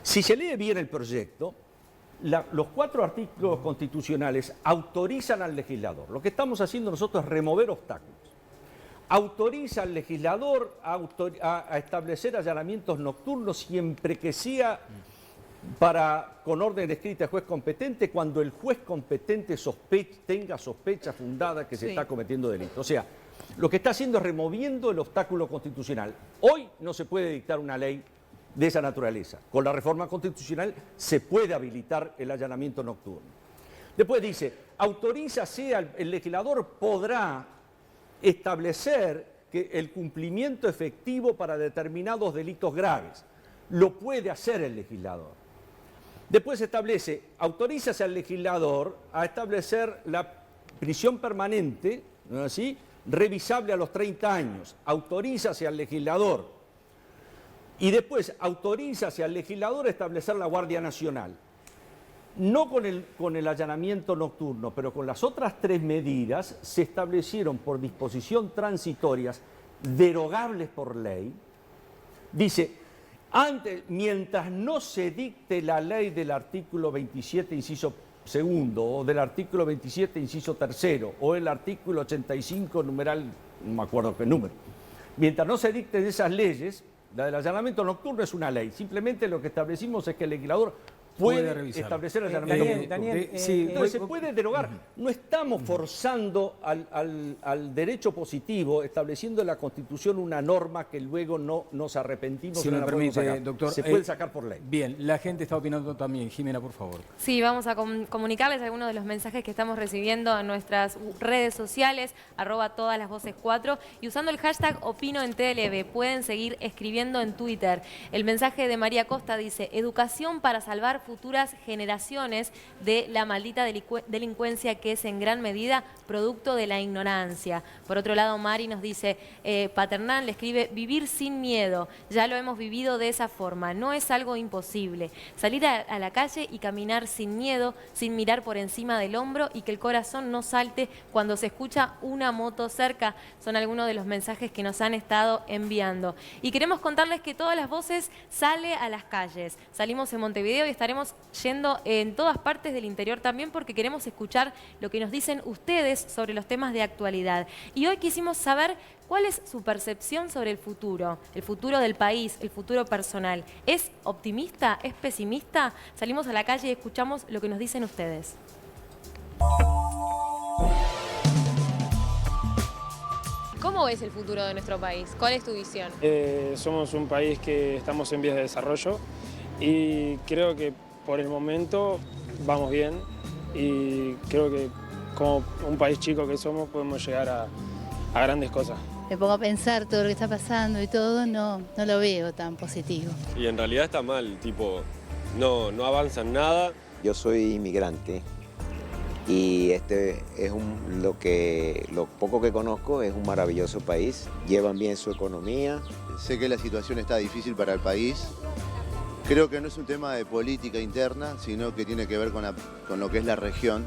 Si se lee bien el proyecto, los 4 artículos constitucionales autorizan al legislador. Lo que estamos haciendo nosotros es remover obstáculos. Autoriza al legislador a establecer allanamientos nocturnos siempre que sea con orden escrita del juez competente, cuando el juez competente tenga sospecha fundada que se está cometiendo delito. O sea, lo que está haciendo es removiendo el obstáculo constitucional. Hoy no se puede dictar una ley de esa naturaleza. Con la reforma constitucional se puede habilitar el allanamiento nocturno. Después dice, el legislador podrá establecer que el cumplimiento efectivo para determinados delitos graves. Lo puede hacer el legislador. Después establece, autorízase al legislador a establecer la prisión permanente, ¿no es así?, revisable a los 30 años. Autorízase al legislador. Y después autorízase al legislador a establecer la Guardia Nacional. No con el allanamiento nocturno, pero con las otras 3 medidas se establecieron por disposición transitorias derogables por ley. Dice, mientras no se dicte la ley del artículo 27, inciso segundo, o del artículo 27, inciso tercero, o el artículo 85, numeral, no me acuerdo qué número. Mientras no se dicten esas leyes, la del allanamiento nocturno es una ley. Simplemente lo que establecimos es que el legislador puede establecer el allanamiento nocturno. Entonces se puede derogar. No estamos forzando al derecho positivo, estableciendo en la Constitución una norma que luego no nos arrepentimos. Si me permite, doctor. Se puede sacar por ley. Bien, la gente está opinando también. Jimena, por favor. Sí, vamos a comunicarles algunos de los mensajes que estamos recibiendo en nuestras redes sociales, @todaslasvoces4, y usando el hashtag Opino en TLB. Pueden seguir escribiendo en Twitter. El mensaje de María Costa dice, educación para salvar futuras generaciones de la maldita delincuencia que es en gran medida producto de la ignorancia. Por otro lado, Mari nos dice, Paternal le escribe, vivir sin miedo, ya lo hemos vivido de esa forma, no es algo imposible. Salir a la calle y caminar sin miedo, sin mirar por encima del hombro y que el corazón no salte cuando se escucha una moto cerca, son algunos de los mensajes que nos han estado enviando. Y queremos contarles que Todas las Voces sale a las calles. Salimos en Montevideo y estaremos yendo en todas partes del interior también porque queremos escuchar lo que nos dicen ustedes sobre los temas de actualidad. Y hoy quisimos saber cuál es su percepción sobre el futuro del país, el futuro personal. ¿Es optimista? ¿Es pesimista? Salimos a la calle y escuchamos lo que nos dicen ustedes. ¿Cómo ves el futuro de nuestro país? ¿Cuál es tu visión? Somos un país que estamos en vías de desarrollo y creo que por el momento vamos bien y creo que como un país chico que somos podemos llegar a grandes cosas. Me pongo a pensar todo lo que está pasando y todo, no lo veo tan positivo. Y en realidad está mal, tipo, no avanza en nada. Yo soy inmigrante y lo poco que conozco es un maravilloso país. Llevan bien su economía. Sé que la situación está difícil para el país. Creo que no es un tema de política interna, sino que tiene que ver con lo que es la región.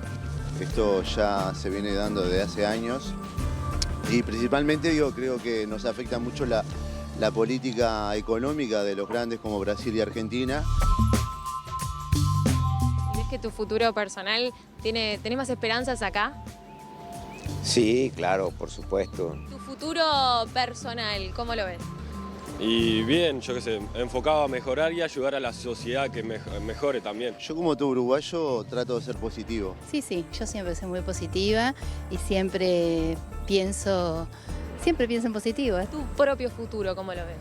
Esto ya se viene dando desde hace años. Y principalmente creo que nos afecta mucho la política económica de los grandes como Brasil y Argentina. ¿Ves que tu futuro personal tenés más esperanzas acá? Sí, claro, por supuesto. Tu futuro personal, ¿cómo lo ves? Y bien, yo qué sé, enfocado a mejorar y ayudar a la sociedad que mejore también. Yo como todo uruguayo trato de ser positivo. Sí, yo siempre soy muy positiva y siempre pienso en positivo. Tu propio futuro, ¿cómo lo ves?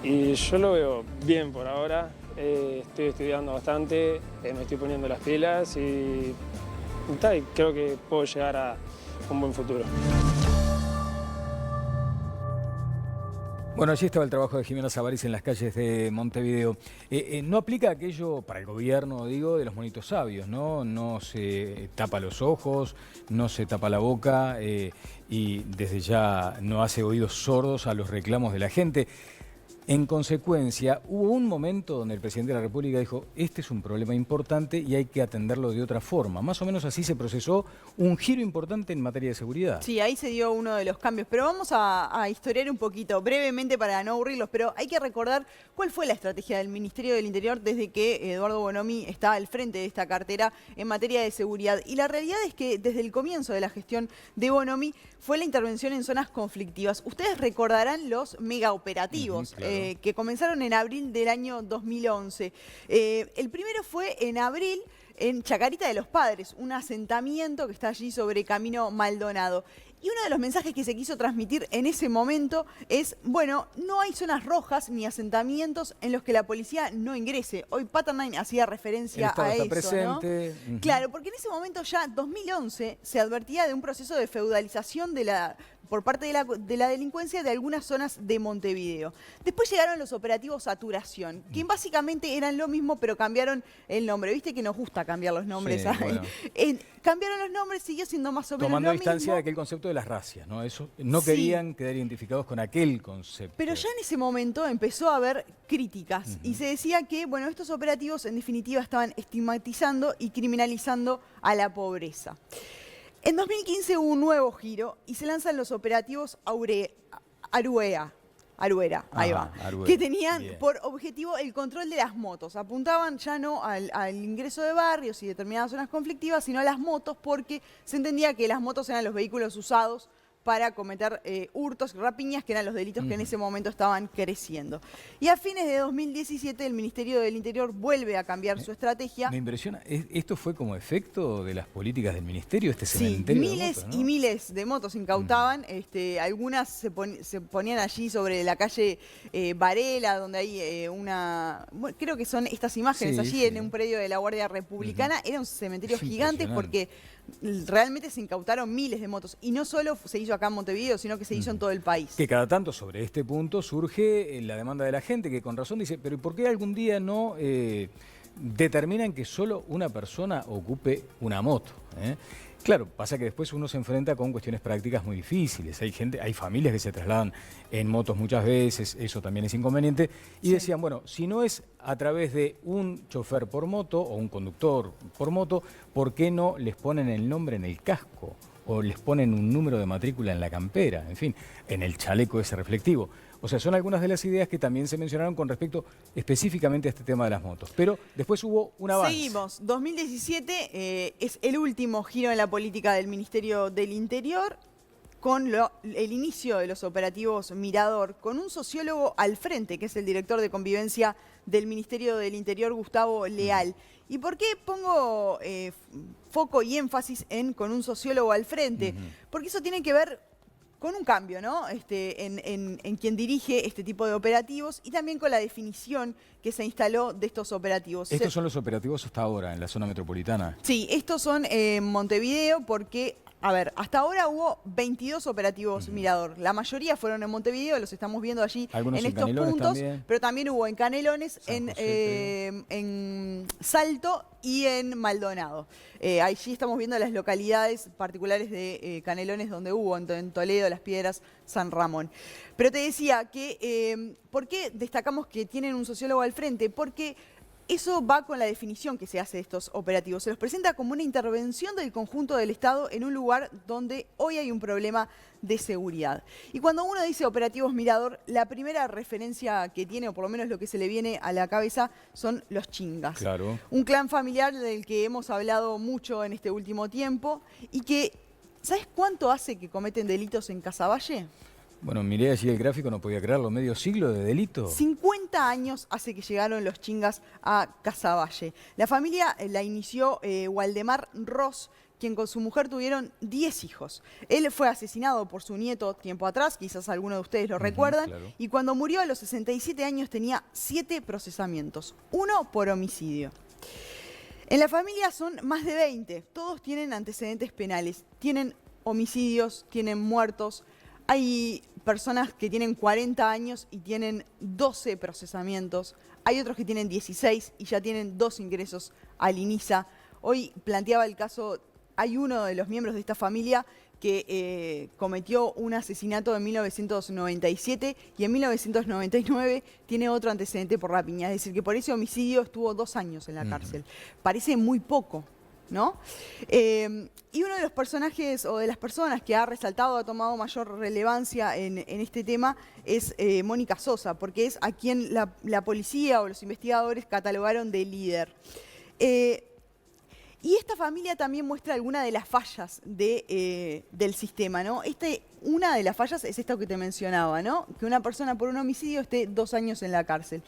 Y yo lo veo bien por ahora, estoy estudiando bastante, me estoy poniendo las pilas y creo que puedo llegar a un buen futuro. Bueno, allí estaba el trabajo de Jimena Savarís en las calles de Montevideo. No aplica aquello para el gobierno, digo, de los monitos sabios, ¿no? No se tapa los ojos, no se tapa la boca y desde ya no hace oídos sordos a los reclamos de la gente. En consecuencia, hubo un momento donde el presidente de la República dijo, este es un problema importante y hay que atenderlo de otra forma. Más o menos así se procesó un giro importante en materia de seguridad. Sí, ahí se dio uno de los cambios, pero vamos a historiar un poquito, brevemente para no aburrirlos, pero hay que recordar cuál fue la estrategia del Ministerio del Interior desde que Eduardo Bonomi está al frente de esta cartera en materia de seguridad. Y la realidad es que desde el comienzo de la gestión de Bonomi fue la intervención en zonas conflictivas. Ustedes recordarán los megaoperativos. Claro. Que comenzaron en abril del año 2011. El primero fue en abril en Chacarita de los Padres, un asentamiento que está allí sobre Camino Maldonado. Y uno de los mensajes que se quiso transmitir en ese momento es, bueno, no hay zonas rojas ni asentamientos en los que la policía no ingrese. Hoy Patternine hacía referencia a eso, presente. ¿no? Claro, porque en ese momento ya, 2011, se advertía de un proceso de feudalización por parte de la delincuencia de algunas zonas de Montevideo. Después llegaron los operativos Saturación, que básicamente eran lo mismo, pero cambiaron el nombre. Viste que nos gusta cambiar los nombres. Sí, bueno. Cambiaron los nombres, siguió siendo más o menos tomando lo distancia mismo. de aquel concepto de las racias, ¿no? Eso, no querían quedar identificados con aquel concepto. Pero ya en ese momento empezó a haber críticas y se decía que, bueno, estos operativos en definitiva estaban estigmatizando y criminalizando a la pobreza. En 2015 hubo un nuevo giro y se lanzan los operativos Aruera, ahí va, que tenían por objetivo el control de las motos. Apuntaban ya no al ingreso de barrios y determinadas zonas conflictivas, sino a las motos, porque se entendía que las motos eran los vehículos usados para cometer hurtos, rapiñas, que eran los delitos que en ese momento estaban creciendo. Y a fines de 2017 el Ministerio del Interior vuelve a cambiar su estrategia. Me impresiona, ¿esto fue como efecto de las políticas del Ministerio, este Sí, cementerio de miles motos, ¿no? y miles de motos incautaban, algunas se ponían allí sobre la calle Varela, donde hay bueno, creo que son estas imágenes allí en un predio de la Guardia Republicana. Era un cementerio gigante porque realmente se incautaron miles de motos. Y no solo se hizo acá en Montevideo, sino que se hizo en todo el país. Que cada tanto sobre este punto surge la demanda de la gente, que con razón dice, pero ¿por qué algún día no determinan que solo una persona ocupe una moto? Claro, pasa que después uno se enfrenta con cuestiones prácticas muy difíciles. Hay familias que se trasladan en motos muchas veces, eso también es inconveniente. Y decían, bueno, si no es a través de un chofer por moto o un conductor por moto, ¿por qué no les ponen el nombre en el casco? O les ponen un número de matrícula en la campera, en fin, en el chaleco ese reflectivo. O sea, son algunas de las ideas que también se mencionaron con respecto específicamente a este tema de las motos. Pero después hubo un avance. Seguimos. 2017 es el último giro en la política del Ministerio del Interior, con el inicio de los operativos Mirador, con un sociólogo al frente, que es el director de convivencia del Ministerio del Interior, Gustavo Leal. ¿Y por qué pongo foco y énfasis en con un sociólogo al frente? Porque eso tiene que ver con un cambio, ¿no? En quien dirige este tipo de operativos y también con la definición que se instaló de estos operativos. ¿Estos son los operativos hasta ahora en la zona metropolitana? Sí, estos son en Montevideo porque, a ver, hasta ahora hubo 22 operativos Mirador. La mayoría fueron en Montevideo, los estamos viendo allí algunos en estos puntos, también. pero también hubo en Canelones, en Salto y en Maldonado. Allí estamos viendo las localidades particulares de Canelones donde hubo, en Toledo, Las Piedras, San Ramón. Pero te decía que, ¿por qué destacamos que tienen un sociólogo al frente? Porque eso va con la definición que se hace de estos operativos. Se los presenta como una intervención del conjunto del Estado en un lugar donde hoy hay un problema de seguridad. Y cuando uno dice operativos Mirador, la primera referencia que tiene, o por lo menos lo que se le viene a la cabeza, son los chingas. Claro. Un clan familiar del que hemos hablado mucho en este último tiempo y que, ¿sabes cuánto hace que cometen delitos en Casaballe? Bueno, miré allí el gráfico, no podía creerlo, medio siglo de delito. 50 años hace que llegaron los chingas a Casaballe. La familia la inició Waldemar Ross, quien con su mujer tuvieron 10 hijos. Él fue asesinado por su nieto tiempo atrás, quizás algunos de ustedes lo recuerdan, claro. Y cuando murió a los 67 años tenía 7 procesamientos, 1 por homicidio. En la familia son más de 20, todos tienen antecedentes penales, tienen homicidios, tienen muertos. Hay personas que tienen 40 años y tienen 12 procesamientos. Hay otros que tienen 16 y ya tienen 2 ingresos al INISA. Hoy planteaba el caso, hay uno de los miembros de esta familia que cometió un asesinato en 1997 y en 1999 tiene otro antecedente por rapiña. Es decir, que por ese homicidio estuvo 2 años en la cárcel. Parece muy poco, ¿no? Y uno de los personajes o de las personas que ha resaltado, ha tomado mayor relevancia en este tema es Mónica Sosa, porque es a quien la policía o los investigadores catalogaron de líder. Y esta familia también muestra algunas de las fallas del sistema, ¿no? Una de las fallas es esto que te mencionaba, ¿no? Que una persona por un homicidio esté 2 años en la cárcel.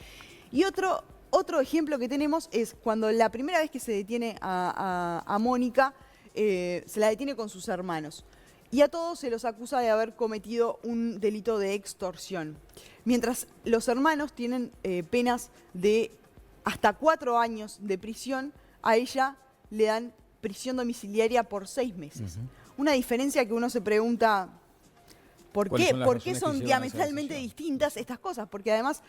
Y otro ejemplo que tenemos es cuando la primera vez que se detiene a Mónica, se la detiene con sus hermanos. Y a todos se los acusa de haber cometido un delito de extorsión. Mientras los hermanos tienen penas de hasta 4 años de prisión, a ella le dan prisión domiciliaria por 6 meses. Una diferencia que uno se pregunta, ¿por qué son diametralmente distintas estas cosas? Porque además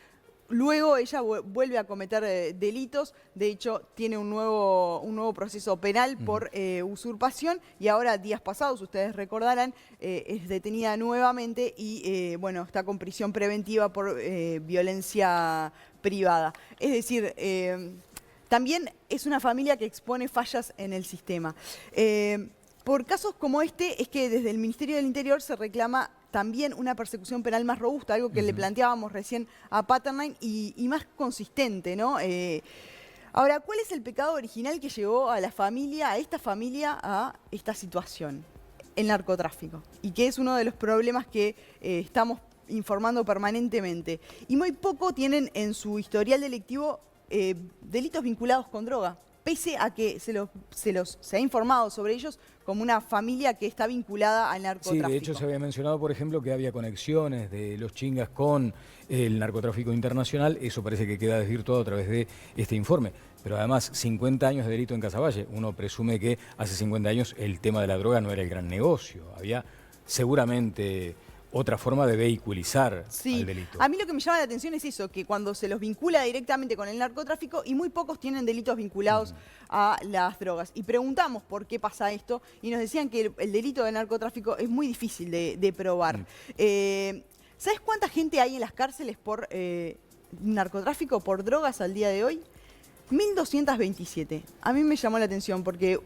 luego ella vuelve a cometer delitos, de hecho tiene un nuevo proceso penal por usurpación y ahora, días pasados, ustedes recordarán, es detenida nuevamente y bueno, está con prisión preventiva por violencia privada. Es decir, también es una familia que expone fallas en el sistema. Por casos como este es que desde el Ministerio del Interior se reclama también una persecución penal más robusta, algo que le planteábamos recién a Patternine y más consistente, ¿no? Ahora, ¿cuál es el pecado original que llevó a esta familia, a esta situación? El narcotráfico. Y que es uno de los problemas que estamos informando permanentemente. Y muy poco tienen en su historial delictivo delitos vinculados con droga, pese a que se ha informado sobre ellos como una familia que está vinculada al narcotráfico. Sí, de hecho se había mencionado, por ejemplo, que había conexiones de los chingas con el narcotráfico internacional. Eso parece que queda desvirtuado a través de este informe. Pero además, 50 años de delito en Casaballe. Uno presume que hace 50 años el tema de la droga no era el gran negocio. Había seguramente otra forma de vehiculizar al delito. A mí lo que me llama la atención es eso, que cuando se los vincula directamente con el narcotráfico y muy pocos tienen delitos vinculados a las drogas. Y preguntamos por qué pasa esto y nos decían que el delito de narcotráfico es muy difícil de probar. ¿Sabes cuánta gente hay en las cárceles por narcotráfico, por drogas al día de hoy? 1.227. A mí me llamó la atención porque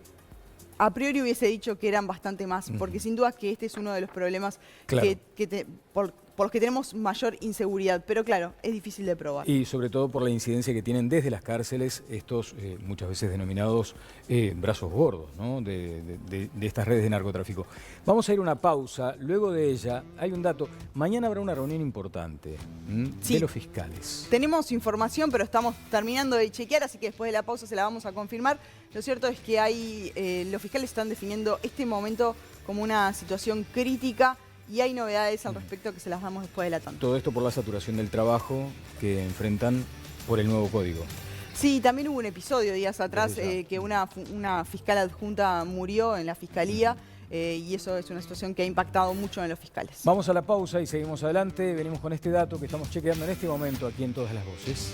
a priori hubiese dicho que eran bastante más, porque sin duda que este es uno de los problemas por los que tenemos mayor inseguridad. Pero claro, es difícil de probar. Y sobre todo por la incidencia que tienen desde las cárceles estos muchas veces denominados brazos gordos, ¿no? de estas redes de narcotráfico. Vamos a ir a una pausa. Luego de ella hay un dato. Mañana habrá una reunión importante de los fiscales. Tenemos información, pero estamos terminando de chequear, así que después de la pausa se la vamos a confirmar. Lo cierto es que los fiscales están definiendo este momento como una situación crítica y hay novedades al respecto que se las damos después de la tanda. Todo esto por la saturación del trabajo que enfrentan por el nuevo código. Sí, también hubo un episodio días atrás que una fiscal adjunta murió en la fiscalía y eso es una situación que ha impactado mucho en los fiscales. Vamos a la pausa y seguimos adelante. Venimos con este dato que estamos chequeando en este momento aquí en Todas las Voces.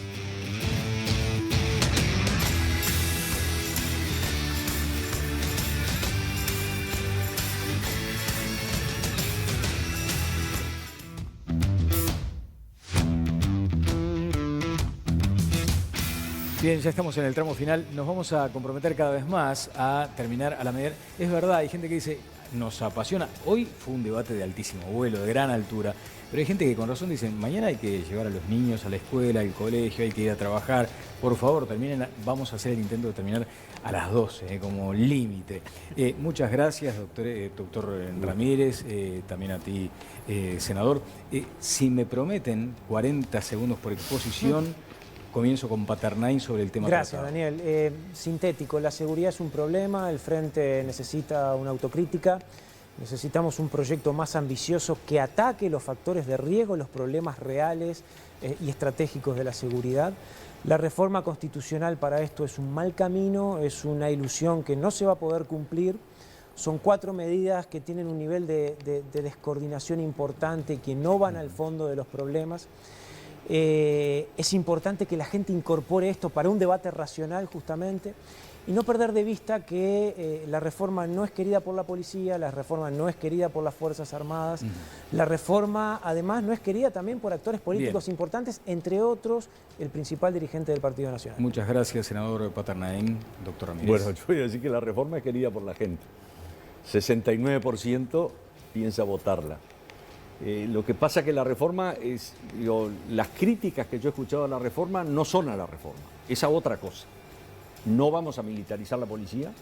Bien, ya estamos en el tramo final. Nos vamos a comprometer cada vez más a terminar a la medida. Es verdad, hay gente que dice, nos apasiona. Hoy fue un debate de altísimo vuelo, de gran altura. Pero hay gente que con razón dice, mañana hay que llevar a los niños a la escuela, al colegio, hay que ir a trabajar. Por favor, terminen. Vamos a hacer el intento de terminar a las 12, como límite. Muchas gracias, doctor Ramírez, también a ti, senador. Si me prometen 40 segundos por exposición, comienzo con Patternine sobre el tema. Gracias, Daniel. Sintético, la seguridad es un problema, el Frente necesita una autocrítica, necesitamos un proyecto más ambicioso que ataque los factores de riesgo, los problemas reales y estratégicos de la seguridad. La reforma constitucional para esto es un mal camino, es una ilusión que no se va a poder cumplir. Son 4 medidas que tienen un nivel de descoordinación importante, que no van al fondo de los problemas. Es importante que la gente incorpore esto para un debate racional justamente y no perder de vista que la reforma no es querida por la policía, la reforma no es querida por las Fuerzas Armadas, la reforma además no es querida también por actores políticos importantes, entre otros el principal dirigente del Partido Nacional. Muchas gracias, senador Paternain. Doctor Ramírez. Bueno, yo voy a decir que la reforma es querida por la gente. 69% piensa votarla. Lo que pasa que la reforma es, las críticas que yo he escuchado a la reforma no son a la reforma, es a otra cosa. No vamos a militarizar la policía,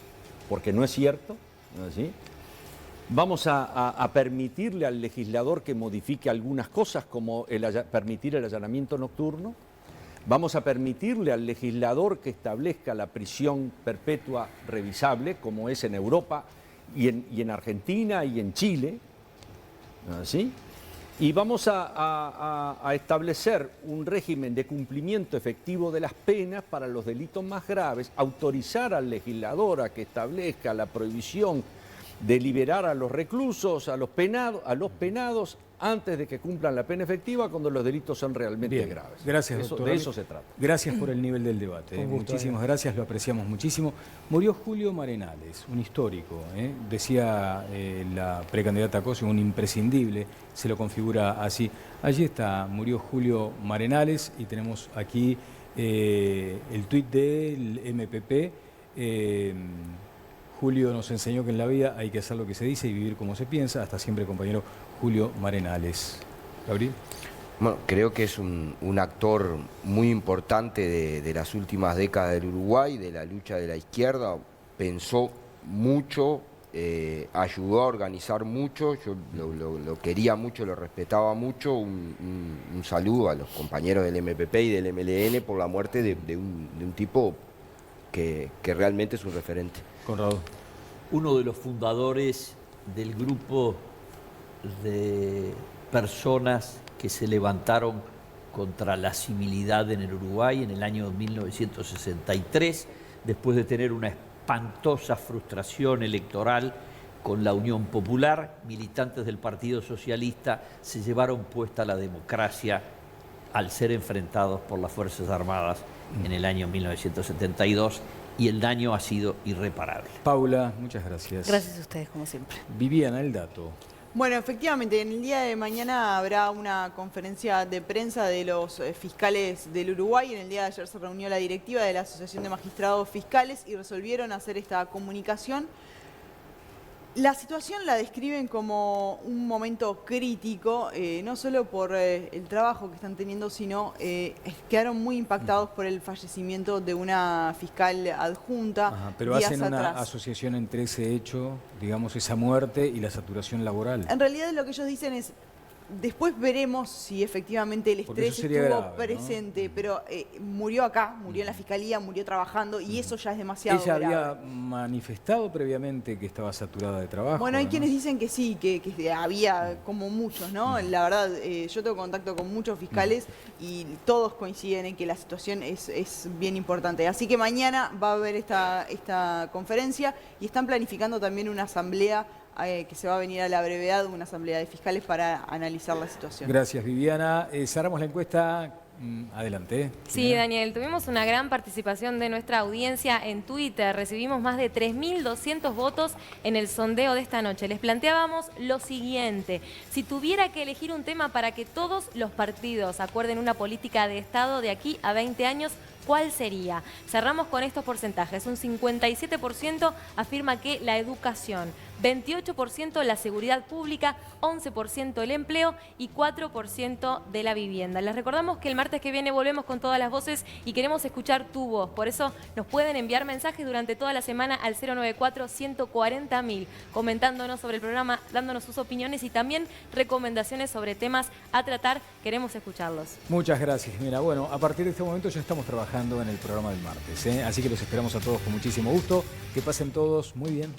porque no es cierto, ¿no es así? Vamos a permitirle al legislador que modifique algunas cosas, como permitir el allanamiento nocturno. Vamos a permitirle al legislador que establezca la prisión perpetua revisable, como es en Europa y en Argentina y en Chile, ¿no es así? Y vamos a establecer un régimen de cumplimiento efectivo de las penas para los delitos más graves, autorizar al legislador a que establezca la prohibición de liberar a los reclusos, a los penados, antes de que cumplan la pena efectiva cuando los delitos son realmente graves. Gracias, doctor. De eso se trata. Gracias por el nivel del debate. Muchísimas gracias, lo apreciamos muchísimo. Murió Julio Marenales, un histórico, decía la precandidata Cossio, un imprescindible, se lo configura así. Allí está, murió Julio Marenales y tenemos aquí el tuit del MPP. Julio nos enseñó que en la vida hay que hacer lo que se dice y vivir como se piensa. Hasta siempre, compañero Julio Marenales. Gabriel. Bueno, creo que es un actor muy importante de las últimas décadas del Uruguay, de la lucha de la izquierda. Pensó mucho, ayudó a organizar mucho. Yo lo quería mucho, lo respetaba mucho. Un saludo a los compañeros del MPP y del MLN por la muerte de un tipo que realmente es un referente. Conrado. Uno de los fundadores del grupo de personas que se levantaron contra la civilidad en el Uruguay en el año 1963, después de tener una espantosa frustración electoral con la Unión Popular, militantes del Partido Socialista se llevaron puesta la democracia al ser enfrentados por las Fuerzas Armadas en el año 1972. Y el daño ha sido irreparable. Paula, muchas gracias. Gracias a ustedes, como siempre. Viviana, el dato. Bueno, efectivamente, en el día de mañana habrá una conferencia de prensa de los fiscales del Uruguay. En el día de ayer se reunió la directiva de la Asociación de Magistrados Fiscales y resolvieron hacer esta comunicación. La situación la describen como un momento crítico, no solo por el trabajo que están teniendo, sino quedaron muy impactados por el fallecimiento de una fiscal adjunta. Ajá, pero hacen una asociación entre ese hecho, digamos, esa muerte y la saturación laboral. En realidad lo que ellos dicen es, después veremos si efectivamente el estrés estuvo grave, presente, ¿no? Pero murió acá, murió en la fiscalía, murió trabajando y eso ya es demasiado Ella grave. había manifestado previamente que estaba saturada de trabajo. Bueno, hay además. quienes dicen que sí, que había como muchos, ¿no? La verdad, yo tengo contacto con muchos fiscales y todos coinciden en que la situación es bien importante. Así que mañana va a haber esta conferencia y están planificando también una asamblea que se va a venir a la brevedad, una asamblea de fiscales para analizar la situación. Gracias, Viviana. Cerramos la encuesta. Adelante. Sí, Daniel, tuvimos una gran participación de nuestra audiencia en Twitter. Recibimos más de 3.200 votos en el sondeo de esta noche. Les planteábamos lo siguiente. Si tuviera que elegir un tema para que todos los partidos acuerden una política de Estado de aquí a 20 años, ¿cuál sería? Cerramos con estos porcentajes. Un 57% afirma que la educación, 28% la seguridad pública, 11% el empleo y 4% de la vivienda. Les recordamos que el martes que viene volvemos con todas las voces y queremos escuchar tu voz. Por eso nos pueden enviar mensajes durante toda la semana al 094-140.000, comentándonos sobre el programa, dándonos sus opiniones y también recomendaciones sobre temas a tratar. Queremos escucharlos. Muchas gracias. Mira, bueno, a partir de este momento ya estamos trabajando en el programa del martes, así que los esperamos a todos con muchísimo gusto. Que pasen todos muy bien.